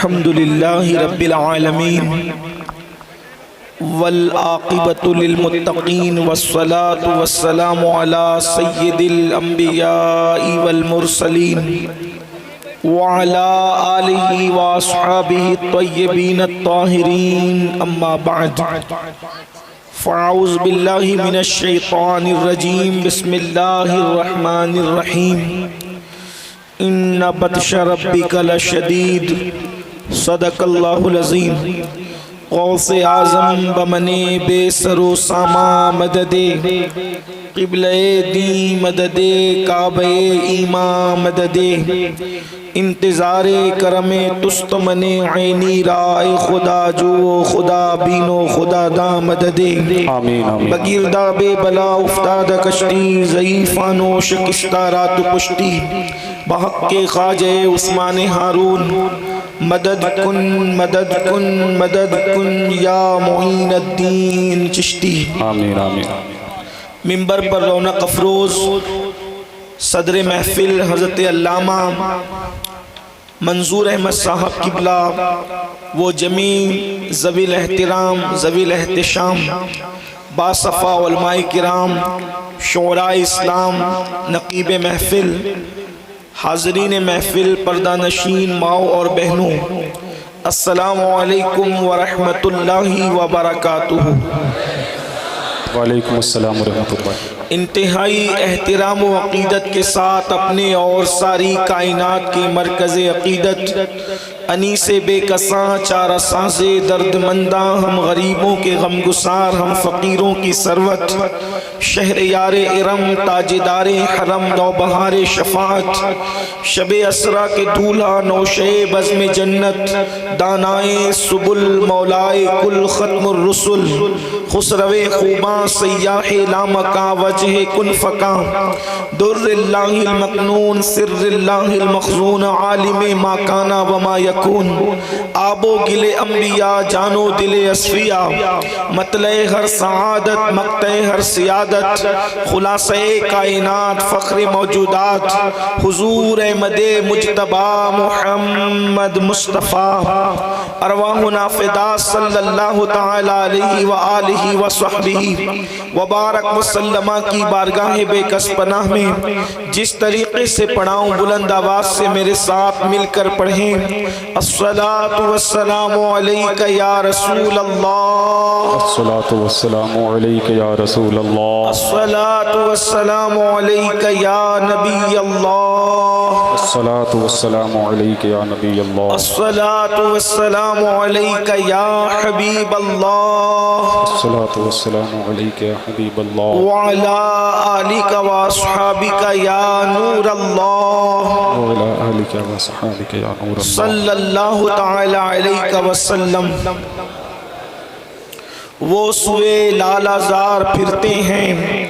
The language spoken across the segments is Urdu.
الحمد لله رب العالمين والعاقبة للمتقين والصلاة والسلام على سيد الأنبياء والمرسلين وعلى آله وأصحابه الطيبين الطاهرين أما بعد فأعوذ بالله من الشيطان الرجيم بسم الله الرحمن الرحيم إن بطش ربك لشديد صدق الله العظيم غوث اعظم بمنے بے سر و ساما مددے قبلہ دی مددے کعبہ ایمان مددے انتظار کرم تست منے عینی رائے خدا جو خدا بینو خدا دا مددے بگیردہ بے بلا افتاد کشتی ضعیفانو شکستہ رات پشتی بحق کے خواجہ عثمان ہارون مدد کن مدد کن مدد کن یا معین الدین چشتی آمین آمین ممبر پر رونق افروز صدر محفل حضرت علامہ منظور احمد صاحب قبلہ وہ جمیع ذوی الاحترام ذوی الاحتشام باصفا علماء کرام شعراء اسلام نقیب محفل حاضرین محفل پردہ نشین ماؤں اور بہنوں السلام علیکم ورحمۃ اللہ وبرکاتہ۔ وعلیکم السلام ورحمۃ اللہ۔ انتہائی احترام و عقیدت کے ساتھ اپنے اور ساری کائنات کے مرکز عقیدت انیس بے کساں چارہ ساز درد منداں ہم غریبوں کے غم گسار ہم فقیروں کی ثروت شہریار ارم تاجدار حرم نوبہار شفاعت شب اسرا کے دولہا نوشے بزم جنت دانائے سبل مولائے کل ختم الرسل خسرو خوباں سیاح لامکاں وجہ کن فکاں در اللہ المکنون سر اللہ المخزون عالم ما کانا وما یکون آب و گل انبیاء جانو دل اصفیاء مطلع ہر سعادت مقطع ہر سیادت خلاصہ کائنات فخر موجودات حضور احمد مجتبی محمد مصطفیٰ ارواحنا فدا صلی اللہ تعالی علیہ وآلہ وصحبہ وبارک وسلم کی بارگاہ بے کس پناہ میں جس طریقے سے پڑھاؤں بلند آواز سے میرے ساتھ مل کر پڑھیں الصلاة والسلام علیکہ یا رسول اللہ الصلاة والسلام علیکہ یا رسول اللہ الصلاة والسلام علیکہ یا نبی اللہ الصلاة والسلام علیکہ یا نبی اللہ الصلاة والسلام علیکہ یا حبیب اللہ الصلاة والسلام علیکہ یا حبیب اللہ وعلا آلک و اصحابک یا نور اللہ وعلا آلک و صحابک یا نور اللہ صلی اللہ تعالی علیہ وسلم۔ وہ سوئے لالا زار پھرتے ہیں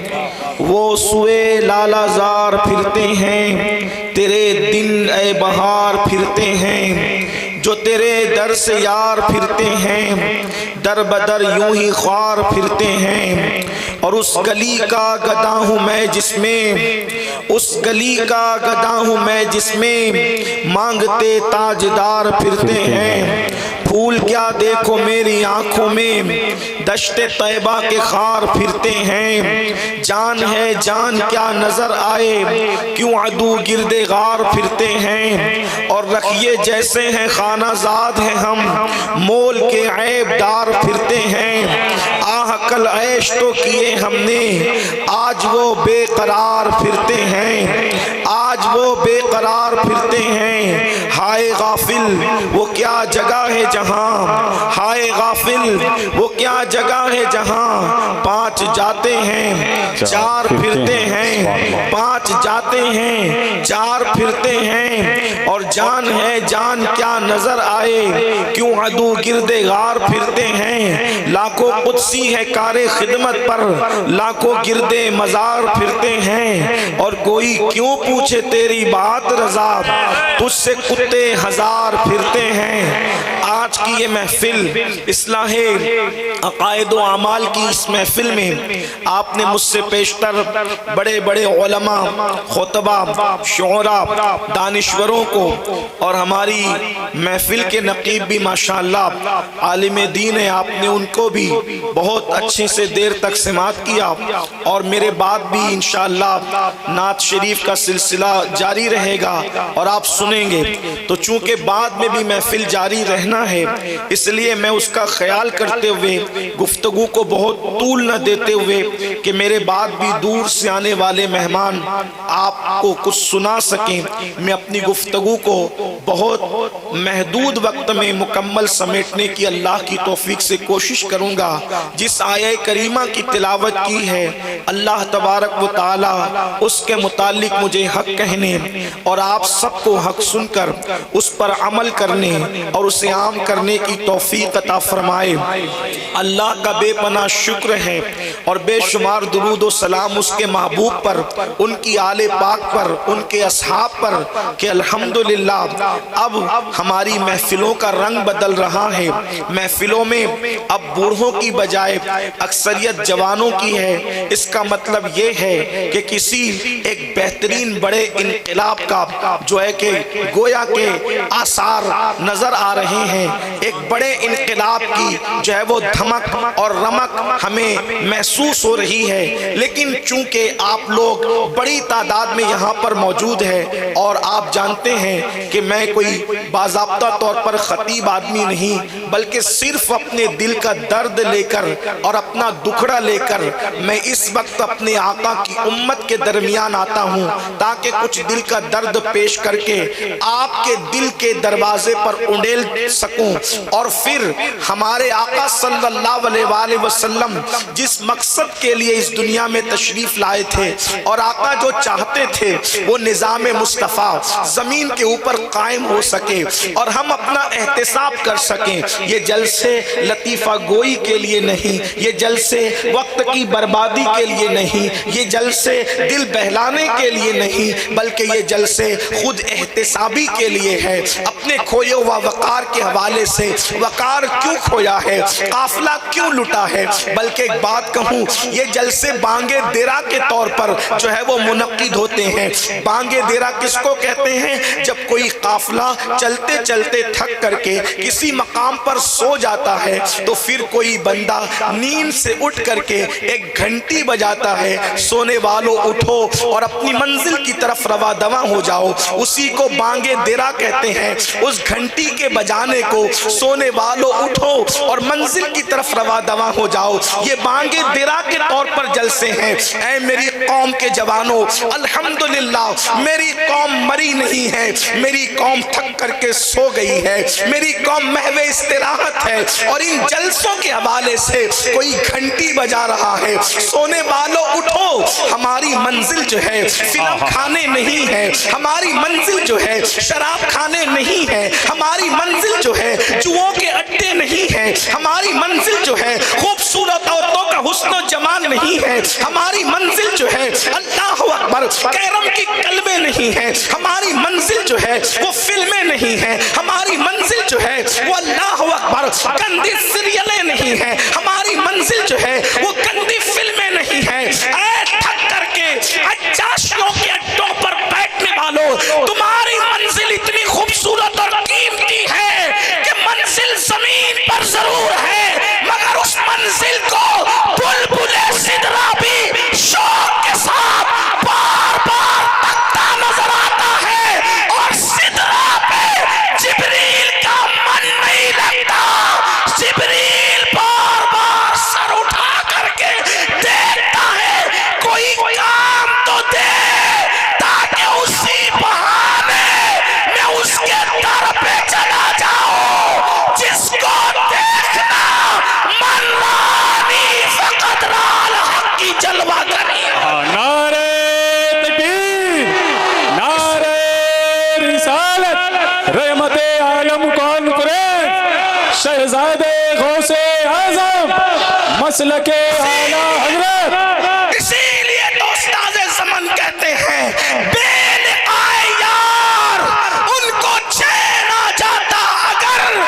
وہ سوئے لالا زار پھرتے ہیں تیرے دن اے بہار پھرتے ہیں جو تیرے در سے یار پھرتے ہیں در بدر یوں ہی خوار پھرتے ہیں اور اس گلی کا گدا ہوں میں جس میں اس گلی کا گدا ہوں میں جس میں مانگتے تاجدار پھرتے ہیں پھول کیا دیکھو میری آنکھوں میں دشت طیبہ کے خار پھرتے ہیں جان ہے جان کیا نظر آئے کیوں عدو گرد غار پھرتے ہیں اور رکھیے جیسے ہیں خانہ زاد ہیں ہم مول کے عیب دار پھرتے ہیں آہ کل عیش تو کیے ہم نے آج وہ بے قرار پھرتے ہیں آج وہ بے قرار پھرتے ہیں ہائے غافل وہ کیا جگہ ہے جہاں ہائے غافل وہ کیا جگہ ہے جہاں پانچ جاتے ہیں چار پھرتے ہیں پانچ جاتے ہیں چار پھرتے ہیں اور جان ہے جان کیا نظر آئے کیوں عدو گرد غار پھرتے ہیں لاکھوں قدسی ہے کار خدمت پر لاکھوں گرد مزار پھرتے ہیں اور کوئی کیوں پوچھے تیری بات رضا تجھ سے کتے ہزار پھرتے ہیں آج کی یہ محفل اصلاح عقائد و اعمال کی اس محفل میں آپ نے مجھ سے پیشتر بڑے بڑے علماء، خطبہ، شعراء، دانشوروں کو اور ہماری محفل کے نقیب بھی ماشاءاللہ عالم دین ہے، آپ نے ان کو بھی بہت اچھے سے دیر تک سماعت کیا، اور میرے بعد بھی انشاءاللہ نعت شریف کا سلسلہ جاری رہے گا اور آپ سنیں گے۔ تو چونکہ بعد میں بھی محفل جاری رہنا ہے، اس لیے میں اس کا خیال کرتے ہوئے گفتگو کو بہت طول نہ دیتے ہوئے کہ میرے بعد بھی دور سے آنے والے مہمان آپ کو کچھ سنا سکیں، میں اپنی گفتگو کو بہت محدود وقت میں مکمل سمیٹنے کی اللہ کی توفیق سے کوشش کروں گا۔ جس آیہ کریمہ کی تلاوت کی ہے، اللہ تبارک و تعالی اس کے متعلق مجھے حق کہنے اور آپ سب کو حق سن کر اس پر عمل کرنے اور اسے عام کرنے کی توفیق عطا فرمائے۔ اللہ کا بے پناہ شکر ہے اور بے شمار درود و سلام اس کے محبوب پر، ان کی آل پاک پر، ان کے اصحاب پر کہ الحمدللہ اب ہماری محفلوں کا رنگ بدل رہا ہے۔ محفلوں میں اب بوڑھوں کی بجائے اکثریت جوانوں کی ہے۔ اس کا مطلب یہ ہے کہ کسی ایک بہترین بڑے انقلاب کا جو ہے کہ گویا کے آثار نظر آ رہے ہیں، ایک بڑے انقلاب کی جو ہے وہ دھمک اور رمق ہمیں محسوس ہو رہی ہے۔ لیکن چونکہ آپ لوگ بڑی تعداد میں یہاں پر موجود ہیں اور آپ جانتے ہیں کہ میں کوئی باضابطہ طور پر خطیب آدمی نہیں، بلکہ صرف اپنے دل کا درد لے کر اور اپنا دکھڑا لے کر میں اس وقت اپنے آقا کی امت کے درمیان آتا ہوں تاکہ کچھ دل کا درد پیش کر کے آپ کے دل کے دروازے پر انڈیل سکوں، اور پھر ہمارے آقا صلی اللہ علیہ وآلہ وسلم جس مقصد کے لیے اس دنیا میں تشریف لائے تھے اور آقا جو چاہتے تھے وہ نظام مصطفیٰ زمین کے اوپر قائم ہو سکے اور ہم اپنا احتساب کر سکیں۔ یہ جلسے لطیفہ گوئی کے لیے نہیں، یہ جلسے وقت کی بربادی کے لیے نہیں، یہ جلسے دل بہلانے کے لیے نہیں، بلکہ یہ جلسے خود احتسابی کے لیے ہے۔ اپنے کھوئے ہوا وقار کے حوالے سے وقار کیوں کھویا ہے، قافلہ کیوں لٹا ہے، بلکہ ایک بات کہوں، یہ جلسے بانگے دیرا کے طور پر جو ہے وہ منعقد ہوتے ہیں۔ بانگے دیرا کس کو کہتے ہیں؟ جب کوئی قافلہ چلتے چلتے تھک کر کے کسی مقام پر سو جاتا ہے تو پھر کوئی بندہ نیند سے اٹھ کر کے ایک گھنٹی بجاتا ہے، سونے والوں اٹھو اور اپنی منزل کی طرف رواں دواں ہو جاؤ، اسی کو بانگے دیرا کہتے ہیں۔ اس گھنٹی کے بجانے کو سونے والوں اٹھو اور منزل کی طرف رواں دواں ہو جاؤ، یہ بانگے دیرا کے طور پر جلسے ہیں۔ اے میری قوم کے جوانوں، الحمدللہ میری قوم مری نہیں ہے، میری قوم تھک کر کے سو گئی ہے، میری قوم محو استراحت ہے، اور ان جلسوں کے حوالے سے کوئی گھنٹی بجا رہا ہے۔ سونے والوں اٹھو، ہماری منزل جو ہے فلم کھانے نہیں ہے، ہماری منزل جو ہے شراب کھانے نہیں ہے، ہماری منزل جو ہے جوؤں کے اڈے نہیں ہے، ہماری منزل جو ہے خوبصورت عورتوں کا حسن و جمال نہیں ہے، ہماری منزل جو ہے اللہ اکبر کیرم کی کلبے نہیں ہے، ہماری منزل جو ہے وہ فلمیں نہیں ہیں، ہماری منزل جو ہے وہ اللہ اکبر گندی سیریلیں نہیں ہیں، ہماری منزل جو ہے وہ گندی فلمیں نہیں ہیں۔ اے تھک کر کے عیاشیوں کے اڈوں پر بیٹھنے والوں، تمہاری منزل اتنی خوبصورت اور قیمتی ہے کہ منزل زمین پر ضرور ہے، مگر اس منزل کو بلبل سدرا بھی شوق کے ساتھ بار بار تکتا نظر آتا ہے، اور سدرا پہ جبریل کا من نہیں لگتا۔ جبریل بار بار سر اٹھا کر کے دیکھتا ہے کوئی کام تو دے تاکہ اسی بہانے میں اس کے در پہ چلا جاؤں۔ جس کو دیکھنا من رانی فقط رال حق کی جلوہ کری۔ نعرہ تکبیر، نعرہ رسالت، رحمت عالم کانفرنس، شہزادے غوث اعظم، مسلک اعلیٰ حضرت۔ اسی لیے تو استاد زمن کہتے ہیں بے لقائے یار ان کو چین آ جاتا اگر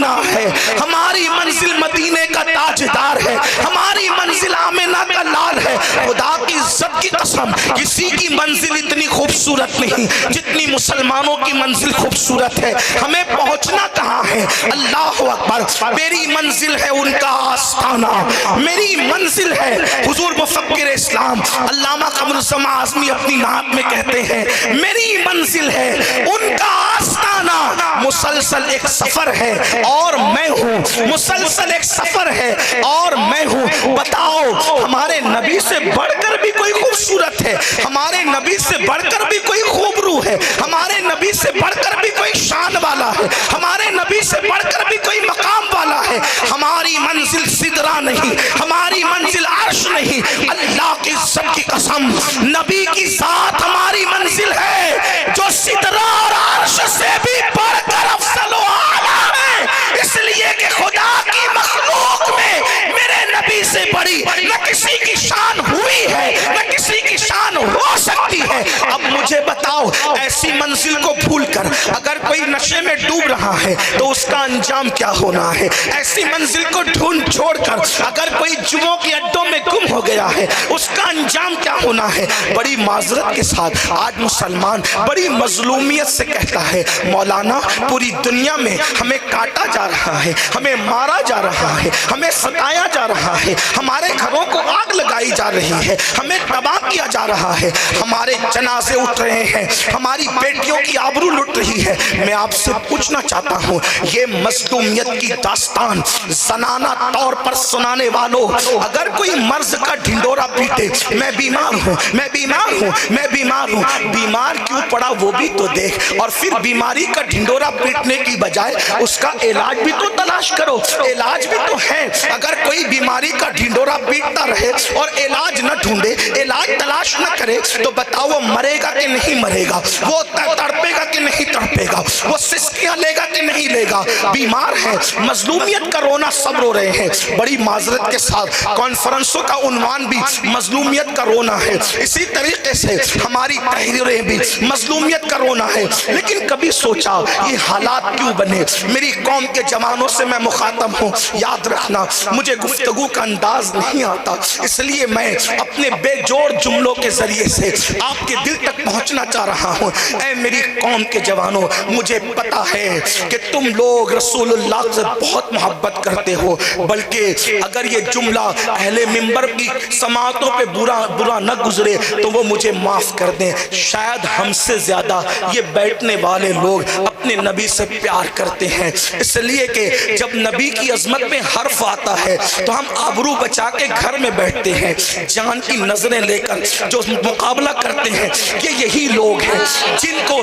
مدینہ ہے، ہماری منزل مدینے کا تاجدار ہے، ہماری منزل آمنہ کا لال ہے۔ خدا کی عزت کی قسم کسی کی منزل اتنی خوبصورت نہیں جتنی مسلمانوں کی منزل خوبصورت ہے۔ ہمیں پہنچنا کہاں ہے؟ اللہ اکبر، میری منزل ہے ان کا آستانہ، میری منزل ہے۔ حضور مفکر اسلام علامہ قمر الزمان اعظمی اپنی نعت میں کہتے ہیں میری منزل ہے ان کا آستانہ، مسلسل ایک سفر ہے اور میں ہوں، مسلسل ایک سفر ہے اور میں ہوں۔ بتاؤ ہمارے نبی سے بڑھ کر بھی کوئی خوبصورت ہے، ہمارے نبی سے بڑھ کر بھی کوئی خوبرو ہے، ہمارے نبی سے بڑھ کر بھی کوئی شان والا ہے، ہمارے نبی سے بڑھ کر بھی کوئی مقام والا ہے؟ ہماری منزل سدرہ نہیں، ہماری منزل عرش نہیں، اللہ کی عزت کی قسم نبی کی ذات ہماری منزل ہے جو سدرہ اور عرش سے بھی بڑھ کر افضل و اعلیٰ ہے، اس لیے کہ خدا کی مخلوق میں میرے نبی سے بڑی نہ کسی کی شان ہوئی ہے نہ کسی کی شان ہو سکتی ہے۔ اب مجھے بتاؤ ایسی منزل کو بھول کر اگر کوئی نشے میں ڈوب رہا ہے تو اس کا انجام کیا ہونا ہے؟ ایسی منزل کو ڈھونڈ چھوڑ کر اگر کوئی جمعوں کی اڈوں میں گم ہو گیا ہے اس کا انجام کیا ہونا ہے؟ بڑی معذرت کے ساتھ آج مسلمان بڑی مظلومیت سے کہتا ہے مولانا پوری دنیا میں ہمیں کاٹا جا رہا ہے، ہمیں مارا جا رہا ہے، ہمیں ستایا جا رہا ہے، ہمارے گھروں کو آگ لگائی جا رہی ہے، ہمیں تباہ کیا جا رہا ہے، ہمارے جنازے اٹھ رہے ہیں، ہماری بیٹیوں کی آبرو لٹ رہی ہے۔ میں آپ سے پوچھنا چاہتا ہوں یہ مظلومیت کی داستان زنانہ طور پر سنانے والوں اگر کوئی مرض کا ڈھنڈورا پیٹے میں بیمار ہوں میں بیمار ہوں میں بیمار ہوں، بیمار کیوں پڑا وہ بھی تو دیکھ، اور پھر بیماری کا ڈھنڈورا پیٹنے کی بجائے اس کا علاج بھی تو تلاش کرو، علاج بھی تو ہے۔ اگر کوئی بیماری کا ڈھنڈورا پیٹتا رہے اور علاج نہ ڈھونڈے، علاج تلاش نہ کرے تو بتاؤ وہ مرے گا کہ نہیں مرے گا؟ وہ تڑپے گا کہ نہیں تڑپے گا؟ وہ سسکیاں لے گا کہ نہیں لے گا؟ بیمار ہے، مظلومیت کا رونا سب رو رہے ہیں۔ بڑی معذرت کے ساتھ کانفرنسوں کا عنوان بھی مظلومیت کا رونا ہے، اسی طریقے سے ہماری تحریریں بھی مظلومیت کا رونا ہے۔ لیکن کبھی سوچا یہ حالات کیوں بنے؟ میری قوم کے جوانوں سے میں مخاطب ہوں، یاد رکھنا مجھے گفتگو کا انداز نہیں آتا، اس لیے میں اپنے بے جوڑ جملوں کے ذریعے سے آپ کے دل تک پہنچنا چاہ رہا ہوں۔ اے میری قوم کے جوانوں، مجھے پتا ہے کہ تم لوگ رسول اللہ سے بہت محبت کرتے ہو، بلکہ اگر یہ جملہ اہل منبر کی سماعتوں پہ برا نہ گزرے تو وہ مجھے معاف کر دیں۔ شاید ہم سے زیادہ یہ بیٹھنے والے لوگ اپنے نبی سے پیار کرتے ہیں، اس لیے کہ جب نبی کی عظمت میں حرف آتا ہے تو ہم آبرو بچا کے گھر میں بیٹھتے ہیں، جان کی نظریں لے کر جو مقابلہ کرتے ہیں۔ یہ یہی لوگ ہیں جن کو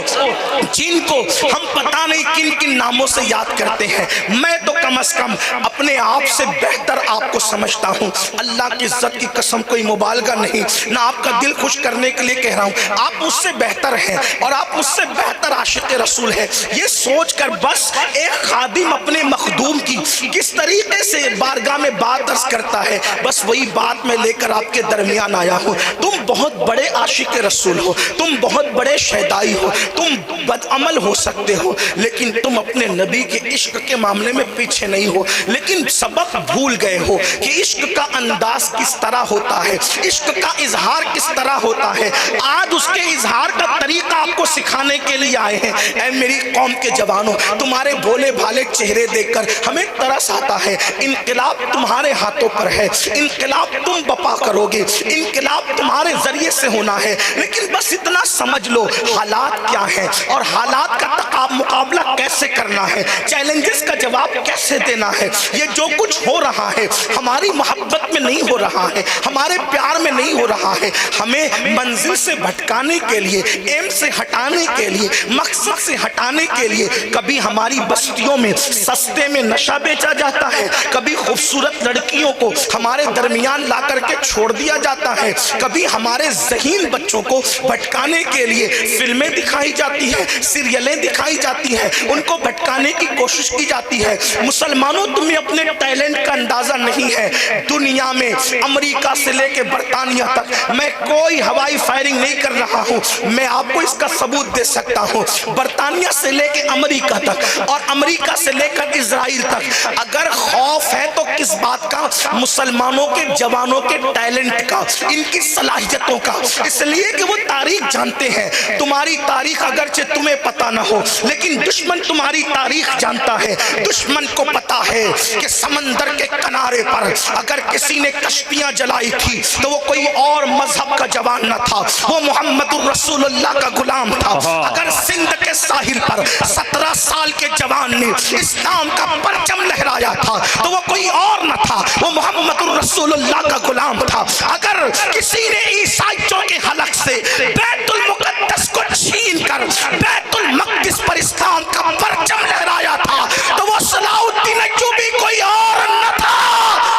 ہم پتہ نہیں کن کن ناموں سے یاد کرتے ہیں۔ میں تو کم از کم اپنے آپ سے بہتر آپ کو سمجھتا ہوں، اللہ کی عزت کی قسم، کوئی مبالغہ نہیں، نہ آپ کا دل خوش کرنے کے لیے کہہ رہا ہوں، آپ مجھ سے بہتر ہیں اور آپ مجھ سے بہتر عاشق رسول ہیں۔ یہ سوچ کر بس ایک خادم اپنے مخدوم کی کس طریقے سے بارگاہ میں بات عرض کرتا ہے، بس وہی بات میں لے کر آپ کے درمیان آیا ہوں۔ تم بہت بڑے عاشق رسول ہو، تم بہت بڑے شہدائی ہو، تم بدعمل ہو سکتے ہو، لیکن تم اپنے نبی کے عشق کے معاملے میں پیچھے نہیں ہو، لیکن سبق بھول گئے ہو کہ عشق کا انداز کس طرح ہوتا ہے، عشق کا اظہار کس طرح ہوتا ہے۔ آج اس کے اظہار کا طریقہ آپ کو سکھانے کے لیے آئے ہیں۔ اے میری قوم کے جوانوں، تمہارے بھولے بھالے چہرے دیکھ کر ہمیں ترس آتا ہے۔ انقلاب تمہارے ہاتھوں پر ہے، انقلاب تم بپا کرو گے، انقلاب تمہارے ذریعے سے ہونا ہے، لیکن بس اتنا سمجھ لو حالات کیا ہیں اور حالات کا مقابلہ کیسے کرنا ہے، چیلنجز کا جواب کیسے دینا ہے۔ یہ جو کچھ ہو رہا ہے ہماری محبت میں نہیں ہو رہا ہے، ہمارے پیار میں نہیں ہو رہا ہے، ہمیں منزل سے بھٹکانے کے لیے، ایم سے ہٹانے کے لیے، مقصد سے ہٹانے کے لیے کبھی ہماری بستیوں میں سستے میں نشہ بیچا جاتا ہے، کبھی خوبصورت لڑکیوں کو ہمارے درمیان لا کر کے چھوڑ دیا جاتا ہے، کبھی ہمارے ذہین بچوں کو بھٹکانے کے لیے فلمیں دکھائی جاتی ہیں، سیریلیں دکھائی جاتی ہیں، ان کو بھٹکانے کی کوشش کی جاتی ہے۔ مسلمانوں، تمہیں اپنے ٹیلنٹ کا اندازہ نہیں ہے۔ دنیا میں امریکہ سے لے کے برطانیہ تک میں کوئی ہوائی فائرنگ نہیں کر رہا ہوں، میں آپ کو اس کا سبب ثبوت دے سکتا ہوں، برطانیہ سے لے کے امریکہ تک اور امریکہ سے لے کر اسرائیل تک اگر خوف ہے تو کس بات کا؟ مسلمانوں کے جوانوں کے ٹیلنٹ کا، ان کی صلاحیتوں کا، اس لیے کہ وہ تاریخ جانتے ہیں۔ تمہاری تاریخ اگرچہ تمہیں پتہ نہ ہو لیکن دشمن تمہاری تاریخ جانتا ہے۔ دشمن کو پتا ہے کہ سمندر کے کنارے پر اگر کسی نے کشتیاں جلائی تھی تو وہ کوئی اور مذہب کا جوان نہ تھا، وہ محمد الرسول اللہ کا غلام تھا۔ اگر سندھ کے ساحل پر 17 سال کے جوان نے اسلام کا پرچم لہرایا تھا تو وہ کوئی اور نہ تھا، وہ محمد الرسول اللہ کا غلام تھا۔ اگر کسی نے عیسائیوں کے حلق سے بیت المقدس کو چھین کر بیت المقدس پر اسلام کا پرچم لہرایا تھا تو وہ صلاح الدین ایوبی کوئی اور نہ تھا،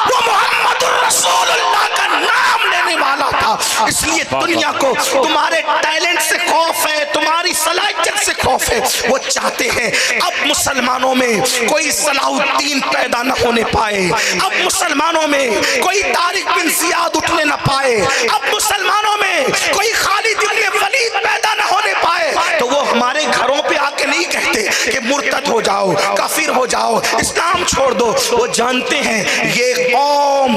وہ محمد الرسول اللہ کا نام لینے والا تھا۔ اس لیے دنیا کو تمہارے ٹیلنٹ سے خوف ہے، تمہاری صلاحیت سے خوف ہے۔ وہ چاہتے ہیں اب مسلمانوں میں کوئی صلاح الدین پیدا نہ ہونے پائے، اب مسلمانوں میں کوئی طارق بن زیاد اٹھنے نہ پائے، اب مسلمانوں میں کوئی خالد بن ولید پیدا نہ ہونے پائے۔ تو وہ ہمارے گھروں پہ آ کے نہیں کہتے کہ مرتد ہو جاؤ، کافر ہو جاؤ، اسلام چھوڑ دو۔ وہ جانتے ہیں یہ قوم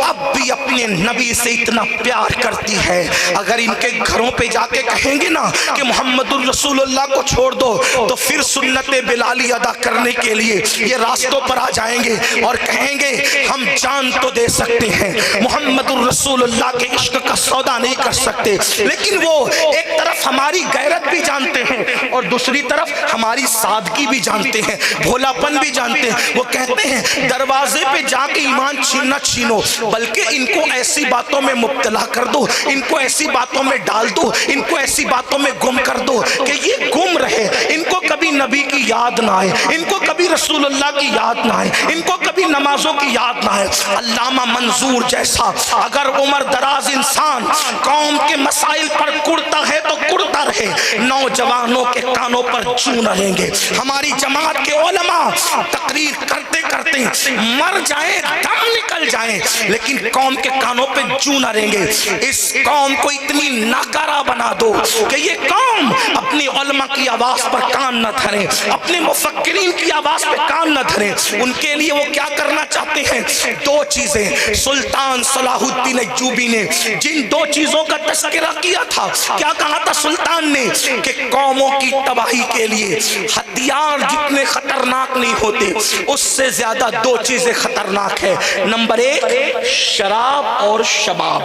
اب بھی اپنے نبی سے اتنا پیار کرتی ہے، اگر ان کے گھروں پہ جا کے کہیں گے نا کہ محمد الرسول اللہ کو چھوڑ دو تو پھر سنت بلالی ادا کرنے کے لیے یہ راستوں پر آ جائیں گے اور کہیں گے ہم جان تو دے سکتے ہیں، محمد الرسول اللہ کے عشق کا سودا نہیں کر سکتے، لیکن وہ ایک طرف ہماری غیرت بھی جانتے ہیں اور دوسری طرف ہماری سادگی بھی جانتے ہیں، بھولاپن بھی جانتے ہیں۔ وہ کہتے ہیں دروازے پہ جا کے ایمان چھیننا چھینو، بلکہ ان کو ایسی باتوں میں مبتلا کر دو، ان کو ایسی باتوں میں ڈال دو، ان کو ایسی باتوں میں گم کر دو کہ یہ گم رہے، ان کو کبھی نبی کی یاد نہ آئے، ان کو کبھی رسول اللہ کی یاد نہ آئے، ان کو کبھی نمازوں کی یاد نہ آئے۔ علامہ منظور جیسا اگر عمر دراز انسان قوم کے مسائل پر کڑتا ہے تو کڑتا رہے، نوجوانوں کے کانوں پر چوں نہ رہیں گے۔ ہماری جماعت کے علماء تقریر کرتے کرتے مر جائیں، دم نکل جائیں، لیکن قوم کے کانوں پہ چوں نہ رہیں گے۔ اس قوم کو اتنی ناکارہ بنا دو کہ یہ قوم اپنی علماء کی آواز پر کان نہ دھرے، اپنے مفکرین کی آواز پہ کان نہ دھرے۔ ان کے لیے وہ کیا کرنا چاہتے ہیں؟ دو چیزیں۔ سلطان صلاح الدین ایوبی نے جن دو چیزوں کا تذکرہ کیا تھا، کیا کہا تھا سلطان نے؟ کہ قوموں کی تباہی کے لیے ہتھیار جتنے خطرناک نہیں ہوتے، اس سے زیادہ دو چیزیں خطرناک ہے۔ نمبر 1 شراب اور شباب۔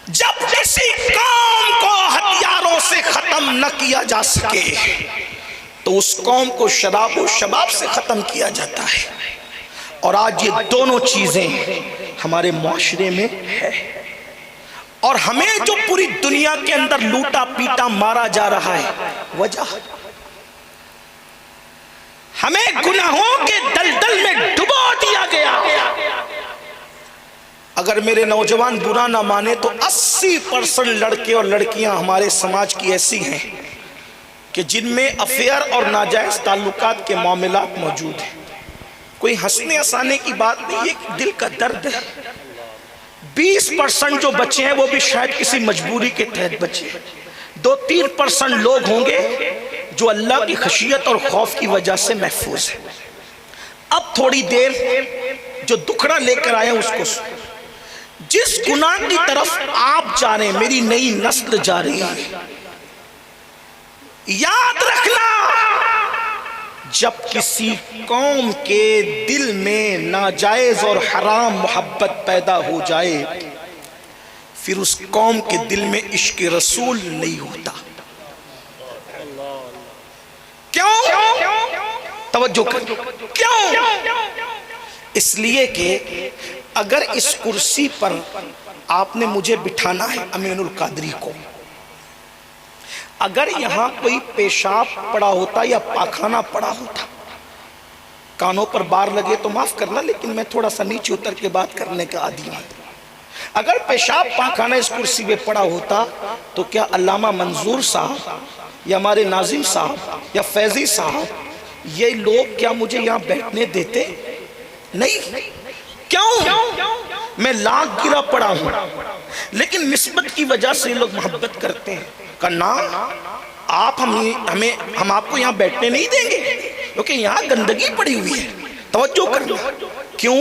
جب کسی قوم کو ہتھیاروں سے ختم نہ کیا جا سکے تو اس قوم کو شراب و شباب سے ختم کیا جاتا ہے، اور آج یہ دونوں چیزیں ہمارے معاشرے میں ہے۔ اور ہمیں جو پوری دنیا کے اندر لوٹا پیٹا مارا جا رہا ہے، وجہ ہمیں گناہوں کے دلدل میں ڈبو دیا گیا۔ اگر میرے نوجوان برا نہ مانے تو 80% لڑکے اور لڑکیاں ہمارے سماج کی ایسی ہیں کہ جن میں افیئر اور ناجائز تعلقات کے معاملات موجود ہیں۔ کوئی ہنسنے ہنسانے کی بات نہیں، یہ دل کا درد ہے۔ 20% جو بچے ہیں وہ بھی شاید کسی مجبوری کے تحت بچے ہیں۔ 2-3% لوگ ہوں گے جو اللہ کی خشیت اور خوف کی وجہ سے محفوظ ہیں۔ اب تھوڑی دیر جو دکھڑا لے کر آئے اس کو سنو۔ جس گناہ کی طرف آپ جا رہے ہیں، میری نئی نسل جا رہی ہے، یاد رکھنا جب کسی قوم کے دل میں ناجائز اور حرام محبت پیدا ہو جائے پھر اس قوم کے دل میں عشق رسول نہیں ہوتا۔ کیوں؟ توجہ کر، کیوں؟ اس لیے کہ اگر اس کرسی پر آپ نے مجھے بٹھانا ہے، امین القادری کو، اگر یہاں کوئی پیشاب پڑا ہوتا یا پاخانہ پڑا ہوتا، کانوں پر بار لگے تو معاف کرنا، لیکن میں تھوڑا سا نیچے اتر کے بات کرنے کا عادی ہوں۔ اگر پیشاب پاخانہ اس کرسی پہ پڑا ہوتا تو کیا علامہ منظور صاحب یا ہمارے ناظم صاحب یا فیضی صاحب یہ لوگ کیا مجھے یہاں بیٹھنے دیتے؟ نہیں۔ کیوں؟ میں لاکھ گرا پڑا ہوں، لیکن نسبت کی وجہ سے لوگ محبت کرتے ہیں. کہا آپ ہم آپ کو یہاں بیٹھنے نہیں دیں گے کیونکہ یہاں گندگی پڑی ہوئی ہے. توجہ کرنا، کیوں؟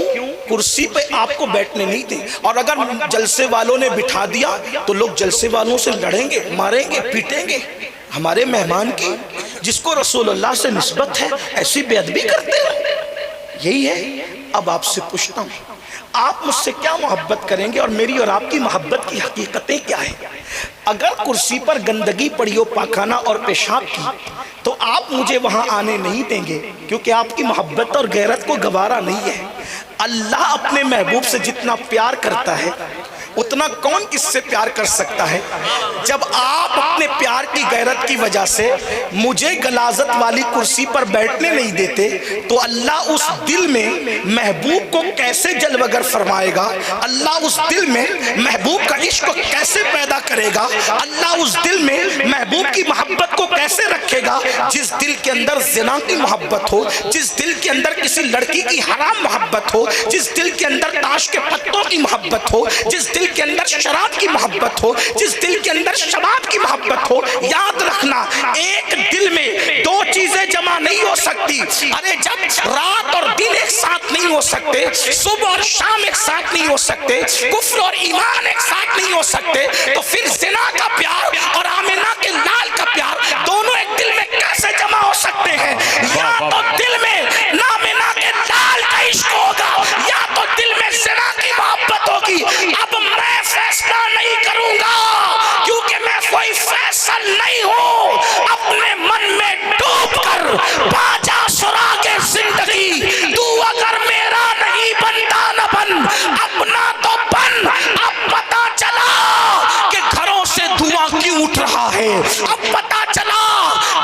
کرسی پہ آپ کو بیٹھنے نہیں دیں. اور اگر جلسے والوں نے بٹھا دیا تو لوگ جلسے والوں سے لڑیں گے، ماریں گے، پیٹیں گے. ہمارے مہمان کی جس کو رسول اللہ سے نسبت ہے ایسی بے ادبی کرتے ہو. یہی ہے. اب آپ سے پوچھتا ہوں، آپ مجھ سے کیا محبت کریں گے اور میری اور آپ کی محبت کی حقیقتیں کیا ہیں؟ اگر کرسی پر گندگی پڑی ہو، پاخانہ اور پیشاب کی، تو آپ مجھے وہاں آنے نہیں دیں گے کیونکہ آپ کی محبت اور غیرت کو گوارا نہیں ہے. اللہ اپنے محبوب سے جتنا پیار کرتا ہے اتنا کون کس سے پیار کر سکتا ہے؟ جب آپ اپنے پیار کی غیرت کی وجہ سے مجھے غلاظت والی کرسی پر بیٹھنے نہیں دیتے تو اللہ اس دل میں محبوب کو کیسے جلوگر فرمائے گا؟ اللہ اس دل میں محبوب کا عشق کیسے پیدا کرے گا؟ اللہ اس دل میں محبوب کی محبت کو کیسے رکھے گا؟ جس دل کے اندر زنا کی محبت ہو، جس دل کے اندر کسی لڑکی کی حرام محبت ہو، جس دل کے اندر تاش کے پتوں کی محبت ہو، جس دل کے اندر شراب کی محبت ہو، جس دل کے اندر شباب کی محبت ہو. یاد رکھنا، ایک دل میں دو چیزیں جمع نہیں ہو سکتی. ارے جب رات اور دن ایک ساتھ نہیں ہو سکتے، صبح اور شام ایک ساتھ نہیں ہو سکتے، کفر اور ایمان ایک ساتھ نہیں ہو سکتے، تو پھر زنا کا پیار اور آمنہ کے لال کا پیار دونوں ایک دل میں کیسے جمع ہو سکتے ہیں؟ یا تو دل میں آمنہ کے لال کا عشق ہوگا یا تو دل میں زنا کی محبت ہوگی. اب میں فیصلہ نہیں کروں گا کیونکہ میں کوئی فیصل نہیں ہوں. اپنے من میں ڈوب کر باجا سراغ زندگی، تو اگر میرا نہیں بنتا نہ بن، اپنا تو بن. اب پتا چلا کہ گھروں سے دھواں کیوں اٹھ رہا ہے، اب پتا چلا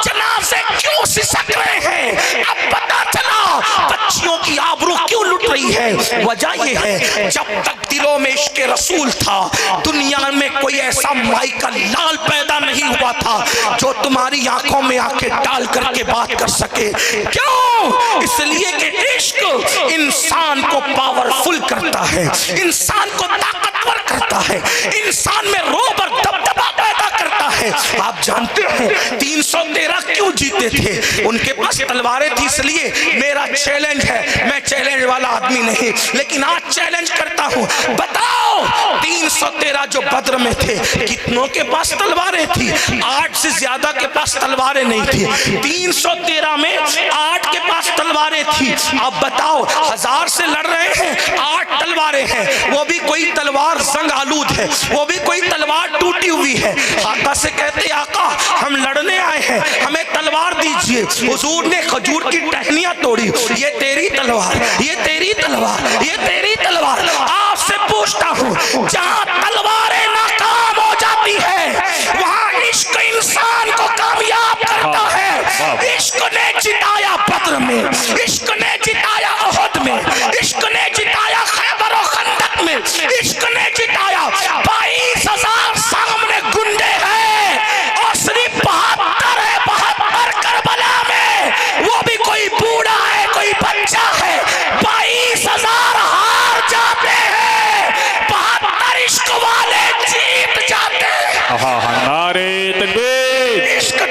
جنازے کیوں سسک رہے ہیں، اب پتا چلا بچیوں کی آبرو کیوں لٹ رہی ہے. وجہ یہ ہے جب تک دلوں میں عشق رسول تھا دنیا میں کوئی ایسا مائی کا لال پیدا نہیں ہوا تھا جو تمہاری آنکھوں میں آنکھیں ڈال کر کے بات کر سکے. کیوں؟ اس لیے کہ عشق انسان کو پاورفل کرتا ہے، انسان کو طاقتور کرتا ہے، انسان میں روب اور دبدبا پیدا کرتا ہے. آپ جانتے ہیں 313 کیوں جیتے تھے؟ ان کے پاس تلواریں تھی. اس لیے میرا چیلنج ہے، میں چیلنج والا آدمی نہیں لیکن آج چیلنج کرتا ہوں، بتاؤ 313 جو بدر میں تھے کتنوں کے پاس تلواریں تھی؟ 8 سے زیادہ کے پاس تلواریں نہیں تھی. 313 میں 8 کے پاس تلواریں تھی. اب بتاؤ 1000 سے لڑ رہے ہیں، 8 تلواریں ہیں، وہ بھی کوئی تلوار زنگ آلود ہے، وہ بھی کوئی تلوار ٹوٹی ہوئی ہے. آقا سے کہتے آقا ہم لڑنے آئے ہیں، ہمیں تلوار دیجئے. حضور نے کھجور کی ٹہنیاں توڑی. یہ تیری تلوار، یہ تیری تلوار، یہ تیری تلوار. آپ سے پوچھتا ہوں، جہاں تلواریں ناکام ہو جاتی ہے وہاں عشق انسان کو کامیاب کرتا ہے. عشق نے جتایا بدر میں، عشق نے جتایا احد میں، عشق نے جتایا خیبر و خندق میں، عشق نے جتایا. 22,000 سامنے گنڈے ہیں اور صرف 72 ہے، 72 کربلا میں. وہ بھی کوئی بوڑھا ہے، کوئی بچہ ہے. 22,000 ہار جاتے ہیں، 72 عشق والے جیت جاتے ہیں. نعرے تکبیر، عشق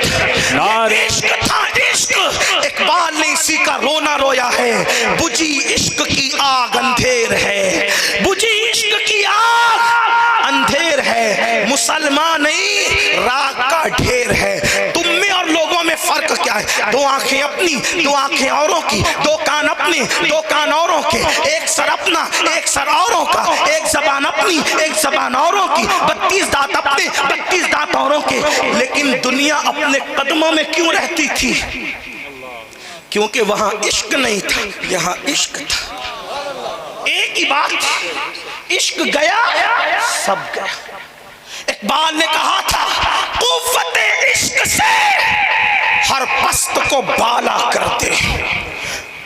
تھا عشق. اقبال نے اسی کا رونا رویا ہے. بجھی عشق کی آگ اندھیر ہے، بجھی عشق کی آگ اندھیر ہے. مسلمان نہیں راگ کا ڈھیر ہے. تم میں اور لوگوں میں فرق کیا ہے؟ 2 آنکھیں اپنی، 2 آنکھیں اوروں کی، 2 کان اپنے، 2 کان اوروں کے، ایک سر اپنا، ایک سر اوروں کا، ایک زبان اپنی، ایک زبان اوروں کی، 32 دانت اپنے، 32 دانت اوروں کے. لیکن دنیا اپنے قدموں میں کیوں رہتی تھی؟ کیونکہ وہاں عشق نہیں تھا، یہاں عشق تھا. ایک ہی بات، عشق گیا سب گیا. اقبال نے کہا تھا قوت عشق سے ہر پست کو بالا کرتے.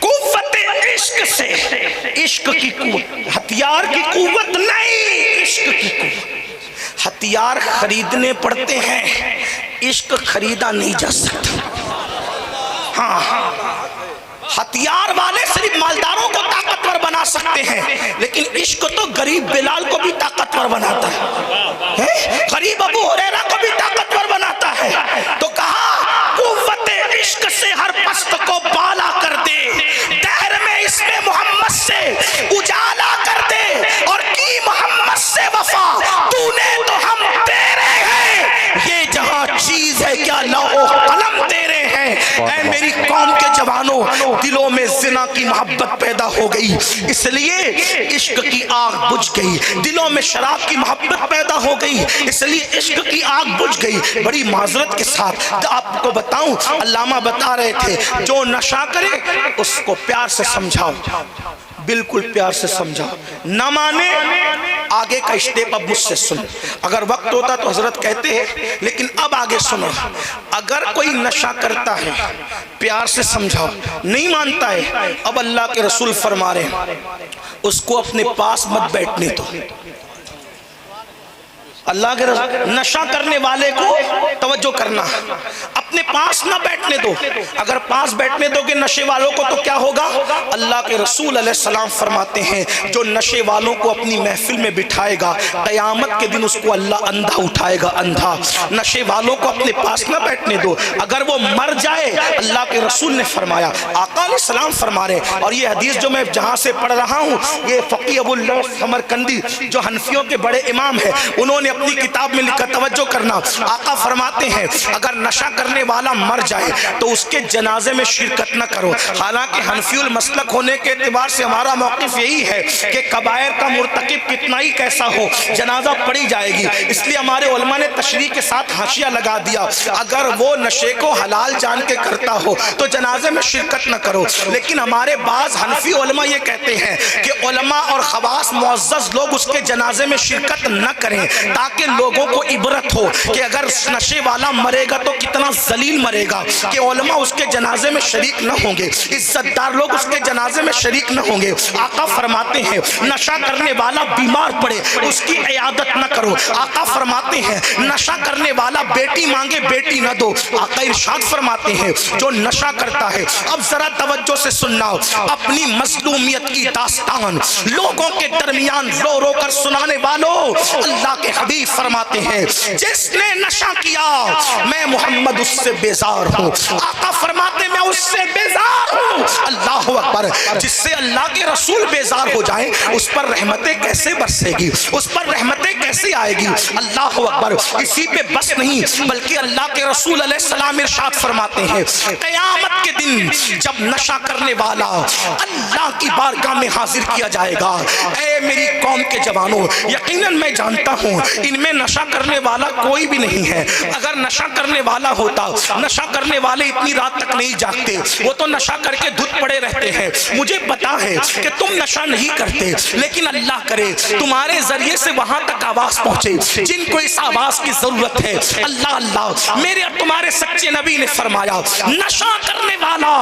قوت عشق سے، عشق کی قوت، ہتھیار کی قوت نہیں، عشق کی قوت. ہتھیار خریدنے پڑتے ہیں، عشق خریدا نہیں جا سکتا. ہاں ہتھیار والے صرف مالداروں کو طاقتور بنا سکتے ہیں، لیکن عشق تو غریب بلال کو بھی طاقتور بناتا ہے، غریب ابو ہریرہ کو بھی طاقتور بناتا ہے۔ تو کہا قوت عشق سے ہر پست کو بالا کر دے، دہر میں اس میں محمد سے اجالا کر دے، اور کی محمد سے وفا تو نے تو ہم تیرے ہیں، یہ جہاں چیز ہے کیا لوح قلم تیرے ہیں۔ اے میری قوم کے جوانوں، دلوں میں زنا کی محبت پیدا ہو گئی، اس لیے عشق کی آگ بجھ گئی، دلوں میں شراب کی محبت پیدا ہو گئی، اس لیے عشق کی آگ بجھ گئی۔ بڑی معذرت کے ساتھ آپ کو بتاؤں، علامہ بتا رہے تھے جو نشہ کرے اس کو پیار سے سمجھاؤ، بالکل پیار سے سمجھاؤ، نہ مانے آگے کا اسٹیپ اب مجھ سے سن۔ اگر وقت ہوتا تو حضرت کہتے ہیں، لیکن اب آگے سنو۔ اگر کوئی نشہ کرتا ہے پیار سے سمجھاؤ، نہیں مانتا ہے، اب اللہ کے رسول فرما رہے ہیں اس کو اپنے پاس مت بیٹھنے دو۔ اللہ کے رسول نشہ کرنے والے کو توجہ کرنا، اپنے پاس نہ بیٹھنے دو۔ اگر پاس بیٹھنے دو گے نشے والوں کو تو کیا ہوگا؟ اللہ کے رسول علیہ السلام فرماتے ہیں جو نشے والوں کو اپنی محفل میں بٹھائے گا قیامت کے دن اس کو اللہ اندھا اٹھائے گا، اندھا۔ نشے والوں کو اپنے پاس نہ بیٹھنے دو، اگر وہ مر جائے اللہ کے رسول نے فرمایا، آقا علیہ السلام فرما رہے، اور یہ حدیث جو میں جہاں سے پڑھ رہا ہوں یہ فقی ابو اللہ سمرقندی جو حنفیوں کے بڑے امام ہیں انہوں نے اپنی کتاب میں لکھا، توجہ کرنا، آقا فرماتے ہیں اگر نشہ کرنے والا مر جائے تو اس کے جنازے میں شرکت نہ کرو۔ حالانکہ حنفی المسلک ہونے کے اعتبار سے ہمارا موقف یہی ہے کہ کبائر کا مرتکب کتنا ہی کیسا ہو جنازہ پڑھی جائے گی، اس لیے ہمارے علماء نے تشریح کے ساتھ حاشیہ لگا دیا اگر وہ نشے کو حلال جان کے کرتا ہو تو جنازے میں شرکت نہ کرو۔ لیکن ہمارے بعض حنفی علماء یہ کہتے ہیں کہ علماء اور خواص معزز لوگ اس کے جنازے میں شرکت نہ کریں تاکہ لوگوں کو عبرت ہو کہ اگر نشے والا مرے گا تو کتنا ذلیل مرے گا، کہ علماء اس کے جنازے میں شریک نہ ہوں گے، عزت دار لوگ اس کے جنازے میں شریک نہ ہوں گے۔ آقا فرماتے ہیں نشہ کرنے والا بیمار پڑے اس کی عیادت نہ کرو۔ آقا فرماتے ہیں نشہ کرنے والا بیٹی مانگے بیٹی نہ دو۔ آقا ارشاد فرماتے ہیں جو نشہ کرتا ہے، اب ذرا توجہ سے سننا، اپنی مظلومیت کی داستان لوگوں کے درمیان رو رو کر سنانے والوں، اللہ کے حبیب فرماتے ہیں جس نے نشہ کیا میں محمد اس سے بیزار ہوں۔ آقا فرماتے میں اس سے بیزار ہوں۔ اللہ اکبر، جس سے اللہ کے رسول بیزار ہو جائیں اس پر رحمتیں کیسے برسے گی، اس پر رحمتیں کیسے آئے گی۔ اللہ اکبر، اسی پہ بس نہیں بلکہ اللہ کے رسول علیہ السلام ارشاد فرماتے ہیں قیامت کے دن جب نشہ کرنے والا اللہ کی بارگاہ میں حاضر کیا جائے گا، اے میری قوم کے جوانوں، یقیناً میں جانتا ہوں ان میں نشہ کرنے والا کوئی بھی نہیں ہے۔ اگر نشہ کرنے والا ہوتا، نشہ کرنے والے اتنی رات تک نہیں جاگتے، وہ تو نشہ کر کے دھت پڑے رہتے ہیں۔ مجھے پتا ہے کہ تم نشہ نہیں کرتے، لیکن اللہ کرے تمہارے ذریعے سے وہاں تک آواز پہنچے جن کو اس آواز کی ضرورت ہے۔ اللہ اللہ، میرے اور تمہارے سچے نبی نے فرمایا نشہ کرنے والا